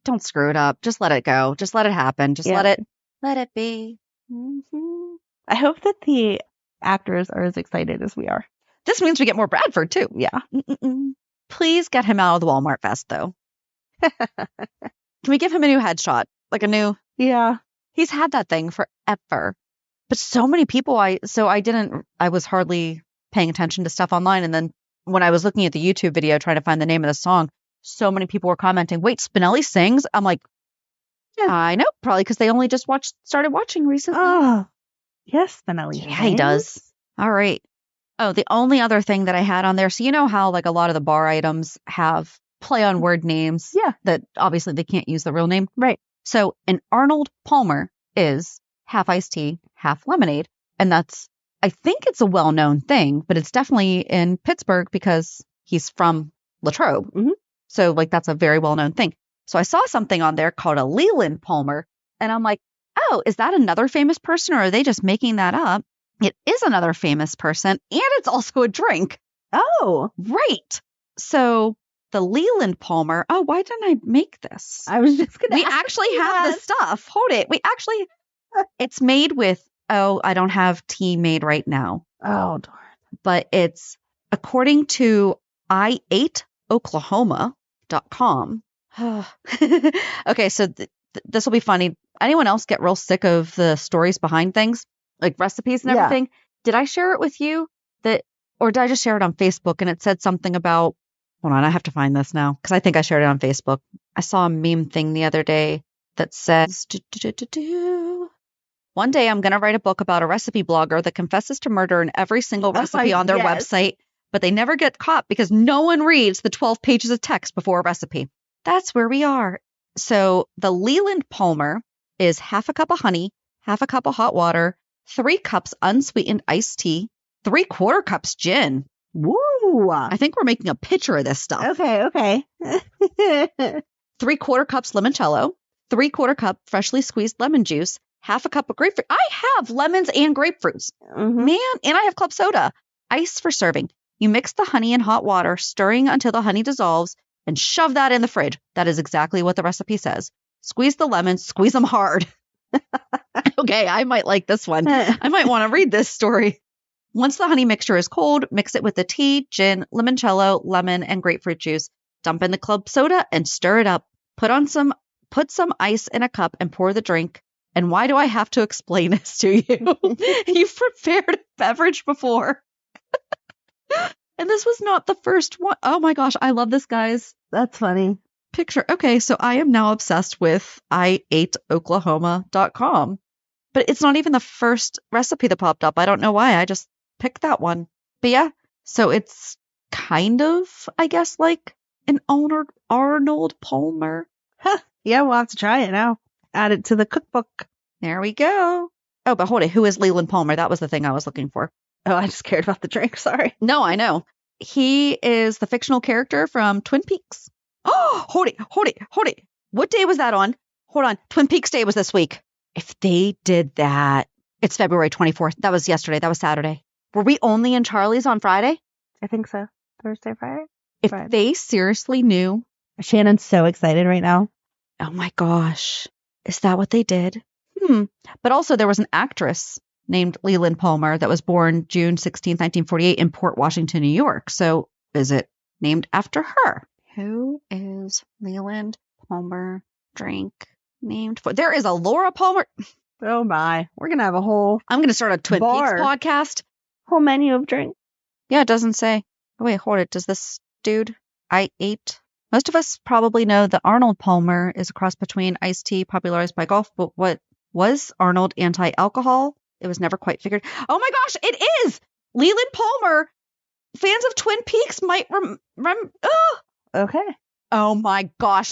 Speaker 3: don't screw it up. Just let it go. Just let it happen. Just let it be.
Speaker 1: Mm-hmm. I hope that the actors are as excited as we are.
Speaker 3: This means we get more Bradford too.
Speaker 1: Yeah.
Speaker 3: Please get him out of the Walmart vest though. Can we give him a new headshot?
Speaker 1: Yeah.
Speaker 3: He's had that thing forever. But so many people, I was hardly paying attention to stuff online. And then when I was looking at the YouTube video trying to find the name of the song, so many people were commenting, wait, Spinelli sings? I'm like, yeah. I know, probably because they only just started watching recently.
Speaker 1: Oh, yes, Spinelli.
Speaker 3: Yeah, he does. All right. Oh, the only other thing that I had on there, so you know how a lot of the bar items have play on word names.
Speaker 1: Yeah.
Speaker 3: That obviously they can't use the real name.
Speaker 1: Right.
Speaker 3: So an Arnold Palmer is half iced tea, half lemonade. And I think it's a well-known thing, but it's definitely in Pittsburgh because he's from Latrobe.
Speaker 1: Mm-hmm.
Speaker 3: So that's a very well-known thing. So I saw something on there called a Leland Palmer. And I'm like, oh, is that another famous person or are they just making that up? It is another famous person and it's also a drink.
Speaker 1: Oh,
Speaker 3: right. So the Leland Palmer. Oh, why didn't I make this?
Speaker 1: I was just going to
Speaker 3: We actually have the stuff. Hold it. It's made with, I don't have tea made right now.
Speaker 1: Oh, darn.
Speaker 3: But it's according to I8 Oklahoma. betrayal.com. Okay, so this will be funny. Anyone else get real sick of the stories behind things, like recipes and everything? Did I share it with you or did I just share it on Facebook and it said something about, hold on, I have to find this now because I think I shared it on Facebook. I saw a meme thing the other day that says, one day I'm going to write a book about a recipe blogger that confesses to murder in every single recipe on their website, but they never get caught because no one reads the 12 pages of text before a recipe. That's where we are. So the Leland Palmer is half a cup of honey, half a cup of hot water, 3 cups unsweetened iced tea, 3/4 cups gin.
Speaker 1: Woo!
Speaker 3: I think we're making a pitcher of this stuff.
Speaker 1: Okay.
Speaker 3: 3/4 cups limoncello, 3/4 cup freshly squeezed lemon juice, half a cup of grapefruit. I have lemons and grapefruits.
Speaker 1: Mm-hmm.
Speaker 3: Man, and I have club soda. Ice for serving. You mix the honey in hot water, stirring until the honey dissolves, and shove that in the fridge. That is exactly what the recipe says. Squeeze the lemons, squeeze them hard. Okay, I might like this one. I might want to read this story. Once the honey mixture is cold, mix it with the tea, gin, limoncello, lemon, and grapefruit juice. Dump in the club soda and stir it up. Put some ice in a cup and pour the drink. And why do I have to explain this to you? You've prepared a beverage before. And this was not the first one. Oh my gosh, I love this, guys.
Speaker 1: That's funny.
Speaker 3: Picture. Okay, so I am now obsessed with IAteOklahoma.com. But it's not even the first recipe that popped up. I don't know why. I just picked that one. But yeah, so it's kind of, I guess, like an Arnold Palmer.
Speaker 1: Huh. Yeah, we'll have to try it now. Add it to the cookbook.
Speaker 3: There we go. Oh, but hold it. Who is Leland Palmer? That was the thing I was looking for.
Speaker 1: Oh, I just cared about the drink. Sorry.
Speaker 3: No, I know. He is the fictional character from Twin Peaks. Oh, hold it. What day was that on? Hold on. Twin Peaks Day was this week. If they did that, it's February 24th. That was yesterday. That was Saturday. Were we only in Charlie's on Friday?
Speaker 1: I think so. Thursday, Friday?
Speaker 3: If they seriously knew.
Speaker 1: Shannon's so excited right now.
Speaker 3: Oh my gosh. Is that what they did? But also there was an actress named Leland Palmer that was born June 16, 1948 in Port Washington, New York. So is it named after her? Who is Leland Palmer drink named for? There is a Laura Palmer.
Speaker 1: Oh my. We're going to have a whole
Speaker 3: I'm going to start a Twin Peaks podcast.
Speaker 1: Whole menu of drinks.
Speaker 3: Yeah, it doesn't say. Oh, wait, hold it. Does this dude I ate? Most of us probably know that Arnold Palmer is a cross between iced tea popularized by golf, but what was Arnold anti-alcohol? It was never quite figured. Oh my gosh, it is! Leland Palmer. Fans of Twin Peaks might
Speaker 1: Okay.
Speaker 3: Oh my gosh.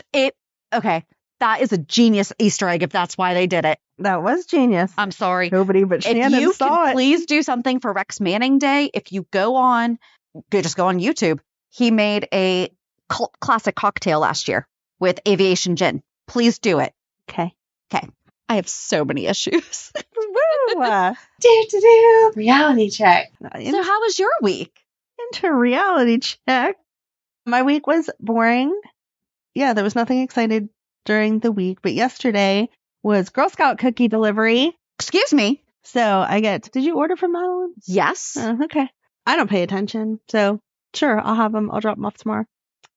Speaker 3: Okay. That is a genius Easter egg if that's why they did it.
Speaker 1: That was genius.
Speaker 3: I'm sorry.
Speaker 1: Nobody but Shannon
Speaker 3: if you
Speaker 1: saw
Speaker 3: can
Speaker 1: it.
Speaker 3: Please do something for Rex Manning Day. If you just go on YouTube. He made a cult classic cocktail last year with aviation gin. Please do it.
Speaker 1: Okay.
Speaker 3: I have so many issues.
Speaker 1: Woo!
Speaker 2: Reality check.
Speaker 3: So how was your week?
Speaker 1: Into reality check. My week was boring. Yeah, there was nothing exciting during the week, but yesterday was Girl Scout cookie delivery.
Speaker 3: Excuse me.
Speaker 1: So did you order from Madeline?
Speaker 3: Yes.
Speaker 1: Okay. I don't pay attention. So sure, I'll have them. I'll drop them off tomorrow.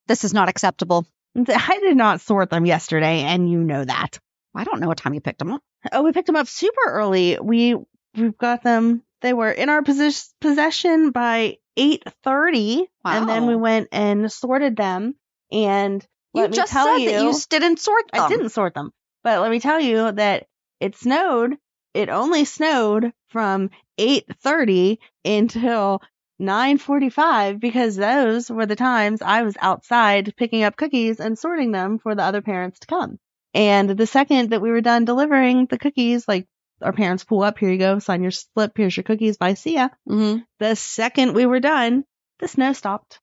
Speaker 3: This is not acceptable.
Speaker 1: I did not sort them yesterday, and you know that.
Speaker 3: I don't know what time you picked them up.
Speaker 1: Oh, we picked them up super early. We've got them. They were in our possession by 8:30, and then we went and sorted them. And
Speaker 3: you just said that you didn't sort them.
Speaker 1: I didn't sort them, but let me tell you that it snowed. It only snowed from 8:30 until 9:45 because those were the times I was outside picking up cookies and sorting them for the other parents to come. And the second that we were done delivering the cookies, like our parents pull up, here you go, sign your slip, here's your cookies, bye, see ya.
Speaker 3: Mm-hmm.
Speaker 1: The second we were done, the snow stopped.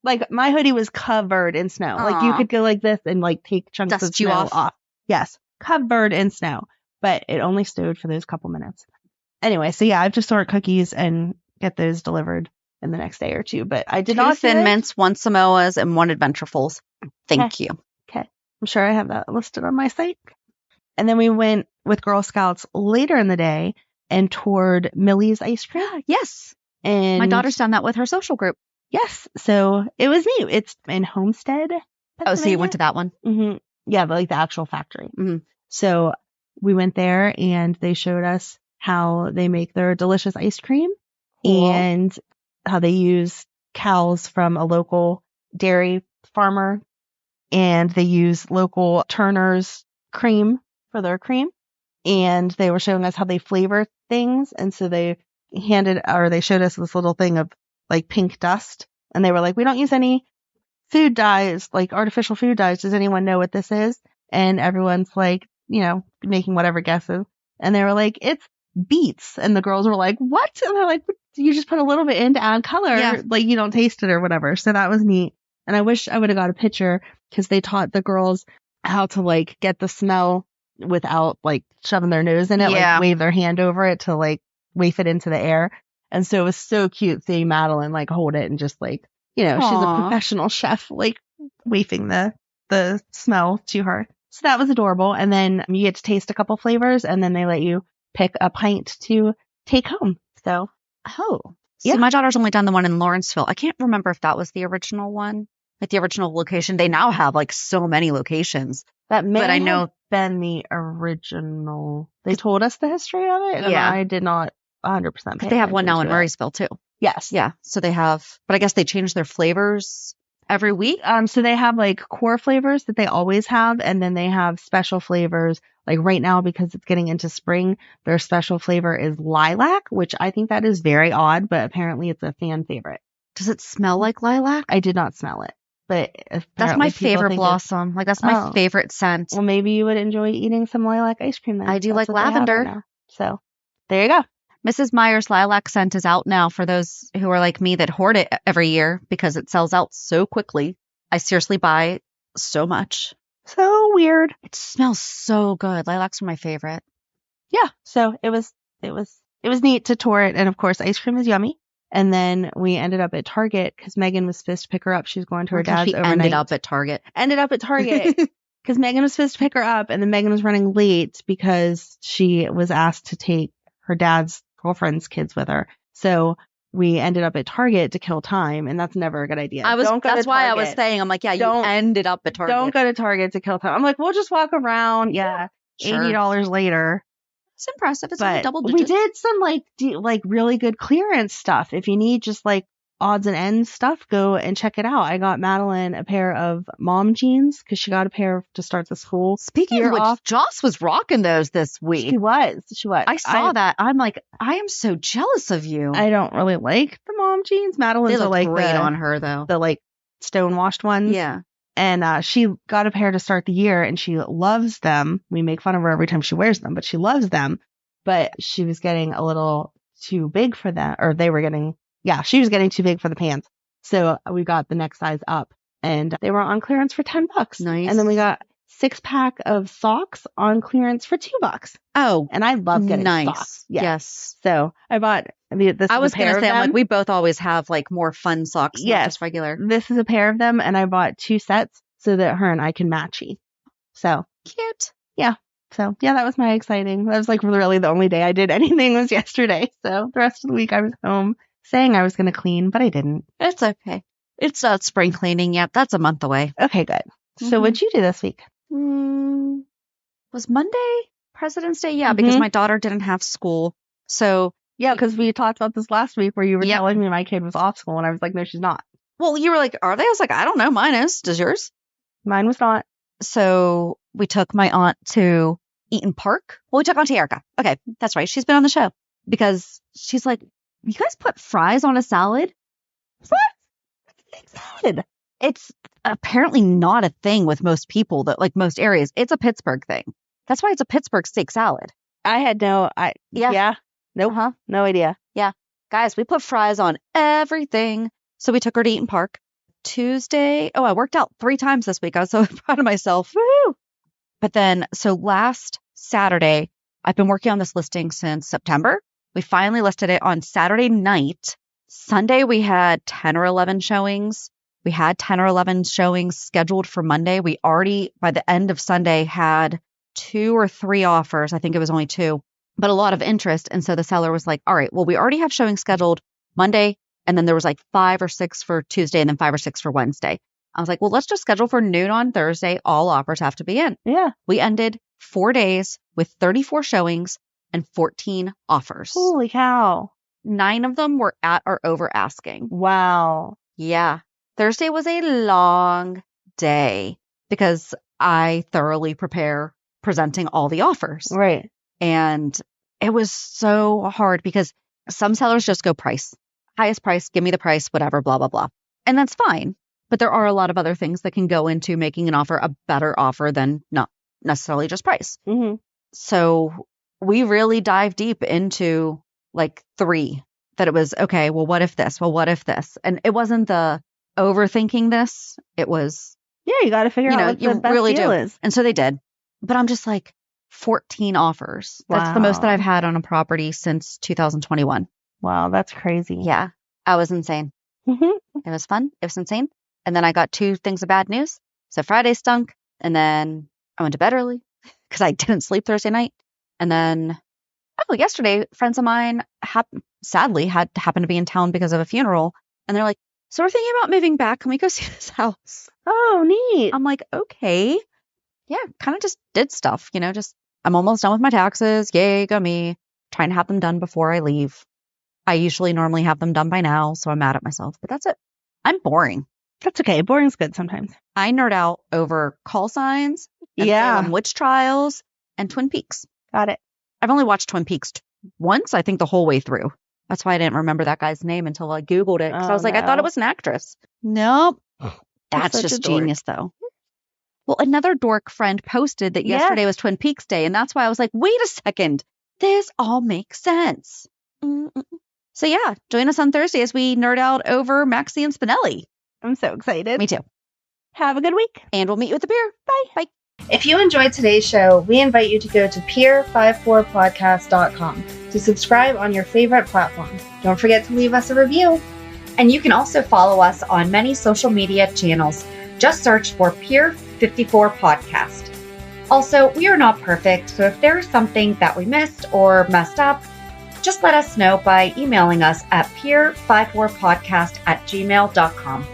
Speaker 1: Like my hoodie was covered in snow.
Speaker 3: Aww.
Speaker 1: Like you could go like this and like take chunks
Speaker 3: Dust
Speaker 1: of snow
Speaker 3: you off.
Speaker 1: Yes, covered in snow. But it only snowed for those couple minutes. Anyway, so yeah, I have to sort cookies and get those delivered in the next day or two. But I did not
Speaker 3: Thin Mints, 1 Samoas, and 1 Adventurefuls. Thank you.
Speaker 1: Okay. I'm sure I have that listed on my site. And then we went with Girl Scouts later in the day and toured Millie's Ice Cream.
Speaker 3: Yes.
Speaker 1: And
Speaker 3: my daughter's done that with her social group.
Speaker 1: Yes. So it was neat. It's in Homestead.
Speaker 3: Oh, so you went to that one?
Speaker 1: Mm-hmm. Yeah, like the actual factory.
Speaker 3: Mm-hmm.
Speaker 1: So we went there and they showed us how they make their delicious ice cream and how they use cows from a local dairy farmer, and they use local Turner's cream for their cream. And they were showing us how they flavor things. And so they showed us this little thing of like pink dust. And they were like, we don't use any food dyes, like artificial food dyes. Does anyone know what this is? And everyone's like, making whatever guesses. And they were like, it's beets. And the girls were like, what? And they're like, you just put a little bit in to add color. Yeah. Like you don't taste it or whatever. So that was neat. And I wish I would have got a picture because they taught the girls how to like get the smell without like shoving their nose in it, like wave their hand over it to like waft it into the air. And so it was so cute seeing Madeline like hold it and just like, she's a professional chef, like wafting the smell to her. So that was adorable. And then you get to taste a couple flavors and then they let you pick a pint to take home. So,
Speaker 3: See, my daughter's only done the one in Lawrenceville. I can't remember if that was the original one, like the original location. They now have like so many locations.
Speaker 1: That may have been the original. They told us the history of it, and I did not 100% pay.
Speaker 3: They have one now in Murraysville too.
Speaker 1: Yes.
Speaker 3: Yeah. So they have, but I guess they change their flavors every week.
Speaker 1: So they have like core flavors that they always have, and then they have special flavors. Like right now, because it's getting into spring, their special flavor is lilac, which I think that is very odd, but apparently it's a fan favorite.
Speaker 3: Does it smell like lilac?
Speaker 1: I did not smell it. But
Speaker 3: that's my favorite blossom. Like that's my favorite scent.
Speaker 1: Well, maybe you would enjoy eating some lilac ice cream then.
Speaker 3: I do like lavender.
Speaker 1: So there you go.
Speaker 3: Mrs. Meyer's lilac scent is out now for those who are like me that hoard it every year because it sells out so quickly. I seriously buy so much.
Speaker 1: So weird.
Speaker 3: It smells so good. Lilacs are my favorite.
Speaker 1: Yeah. So it was neat to tour it, and of course ice cream is yummy. And then we ended up at Target because Megan was supposed to pick her up. She was going to her dad's overnight.
Speaker 3: Ended up at Target
Speaker 1: because Megan was supposed to pick her up, and then Megan was running late because she was asked to take her dad's girlfriend's kids with her. So we ended up at Target to kill time, and that's never a good idea.
Speaker 3: That's why I was saying, I'm like, you ended up at Target.
Speaker 1: Don't go to Target to kill time. I'm like, we'll just walk around. Yeah. Sure. $80 later.
Speaker 3: It's impressive. It's only double digits.
Speaker 1: We did some like really good clearance stuff. If you need just like odds and ends stuff, go and check it out. I got Madeline a pair of mom jeans because she got a pair to start the school.
Speaker 3: Speaking of which, Joss was rocking those this week.
Speaker 1: She was.
Speaker 3: I saw that. I'm like, I am so jealous of you.
Speaker 1: I don't really like the mom jeans. Madeline's
Speaker 3: are like great
Speaker 1: on
Speaker 3: her though.
Speaker 1: The like stone-washed ones.
Speaker 3: Yeah.
Speaker 1: And she got a pair to start the year, and she loves them. We make fun of her every time she wears them, but she loves them. But she was getting a little too big for them, or she was getting too big for the pants. So we got the next size up, and they were on clearance for $10.
Speaker 3: Nice.
Speaker 1: And then we got 6-pack of socks on clearance for $2.
Speaker 3: Oh,
Speaker 1: and I love getting socks.
Speaker 3: Yes.
Speaker 1: So I bought this. I was going to say,
Speaker 3: I'm like, we both always have like more fun socks than just regular.
Speaker 1: This is a pair of them, and I bought 2 sets so that her and I can matchy. So
Speaker 3: cute.
Speaker 1: Yeah. So yeah, that was my exciting. That was like really the only day I did anything was yesterday. So the rest of the week I was home saying I was going to clean, but I didn't.
Speaker 3: It's okay. It's not spring cleaning yet. That's a month away.
Speaker 1: Okay, good. So what'd you do this week?
Speaker 3: Was Monday President's Day? Yeah, because my daughter didn't have school. So
Speaker 1: yeah, because we talked about this last week where you were telling me my kid was off school, and I was like, no, she's not.
Speaker 3: Well, you were like, are they? I was like, I don't know. Mine is. Does yours?
Speaker 1: Mine was not.
Speaker 3: So we took my aunt to Eaton Park. Well, we took Auntie Erica. Okay, that's right. She's been on the show because she's like, you guys put fries on a salad? What? Salad. It's apparently not a thing with most people that like most areas. It's a Pittsburgh thing. That's why it's a Pittsburgh steak salad.
Speaker 1: I had no idea.
Speaker 3: Yeah. Guys, we put fries on everything. So we took her to Eaton Park. Tuesday. Oh, I worked out 3 times this week. I was so proud of myself. Woo! But then, so last Saturday, I've been working on this listing since September. We finally listed it on Saturday night. Sunday, we had 10 or 11 showings. We had 10 or 11 showings scheduled for Monday. We already, by the end of Sunday, had 2 or 3 offers. I think it was only 2, but a lot of interest. And so the seller was like, all right, well, we already have showings scheduled Monday. And then there was like 5 or 6 for Tuesday and then 5 or 6 for Wednesday. I was like, well, let's just schedule for noon on Thursday. All offers have to be in.
Speaker 1: Yeah.
Speaker 3: We ended 4 days with 34 showings and 14 offers.
Speaker 1: Holy cow.
Speaker 3: 9 of them were at or over asking.
Speaker 1: Wow.
Speaker 3: Yeah. Thursday was a long day because I thoroughly prepare presenting all the offers.
Speaker 1: Right.
Speaker 3: And it was so hard because some sellers just go price. Highest price, give me the price, whatever, blah, blah, blah. And that's fine. But there are a lot of other things that can go into making an offer a better offer than not necessarily just price.
Speaker 1: Mm-hmm.
Speaker 3: So we really dive deep into like 3 that it was, okay, well, what if this? Well, what if this? And it wasn't the overthinking this. It was,
Speaker 1: yeah, you got to figure out what the best
Speaker 3: really
Speaker 1: deal is.
Speaker 3: And so they did. But I'm just like, 14 offers.
Speaker 1: Wow.
Speaker 3: That's the most that I've had on a property since 2021.
Speaker 1: Wow, that's crazy.
Speaker 3: Yeah, I was insane.
Speaker 1: Mm-hmm.
Speaker 3: It was fun. It was insane. And then I got 2 things of bad news. So Friday stunk. And then I went to bed early because I didn't sleep Thursday night. And then, yesterday, friends of mine sadly happened to be in town because of a funeral. And they're like, so we're thinking about moving back. Can we go see this house?
Speaker 1: Oh, neat.
Speaker 3: I'm like, okay. Yeah, kind of just did stuff, I'm almost done with my taxes. Yay, go me. Trying to have them done before I leave. I usually normally have them done by now, so I'm mad at myself. But that's it. I'm boring.
Speaker 1: That's okay. Boring's good sometimes.
Speaker 3: I nerd out over call signs, and witch trials, and Twin Peaks.
Speaker 1: Got it.
Speaker 3: I've only watched Twin Peaks once, I think the whole way through. That's why I didn't remember that guy's name until I Googled it. Because I was like, I thought it was an actress. Nope. That's just genius, though. Well, another dork friend posted that yesterday was Twin Peaks Day. And that's why I was like, wait a second. This all makes sense. Mm-mm. So yeah, join us on Thursday as we nerd out over Maxie and Spinelli.
Speaker 1: I'm so excited.
Speaker 3: Me too.
Speaker 1: Have a good week.
Speaker 3: And we'll meet you at the beer. Bye. Bye.
Speaker 2: If you enjoyed today's show, we invite you to go to peer54podcast.com to subscribe on your favorite platform. Don't forget to leave us a review. And you can also follow us on many social media channels. Just search for Peer54 Podcast. Also, we are not perfect, so if there is something that we missed or messed up, just let us know by emailing us at peer54podcast@gmail.com.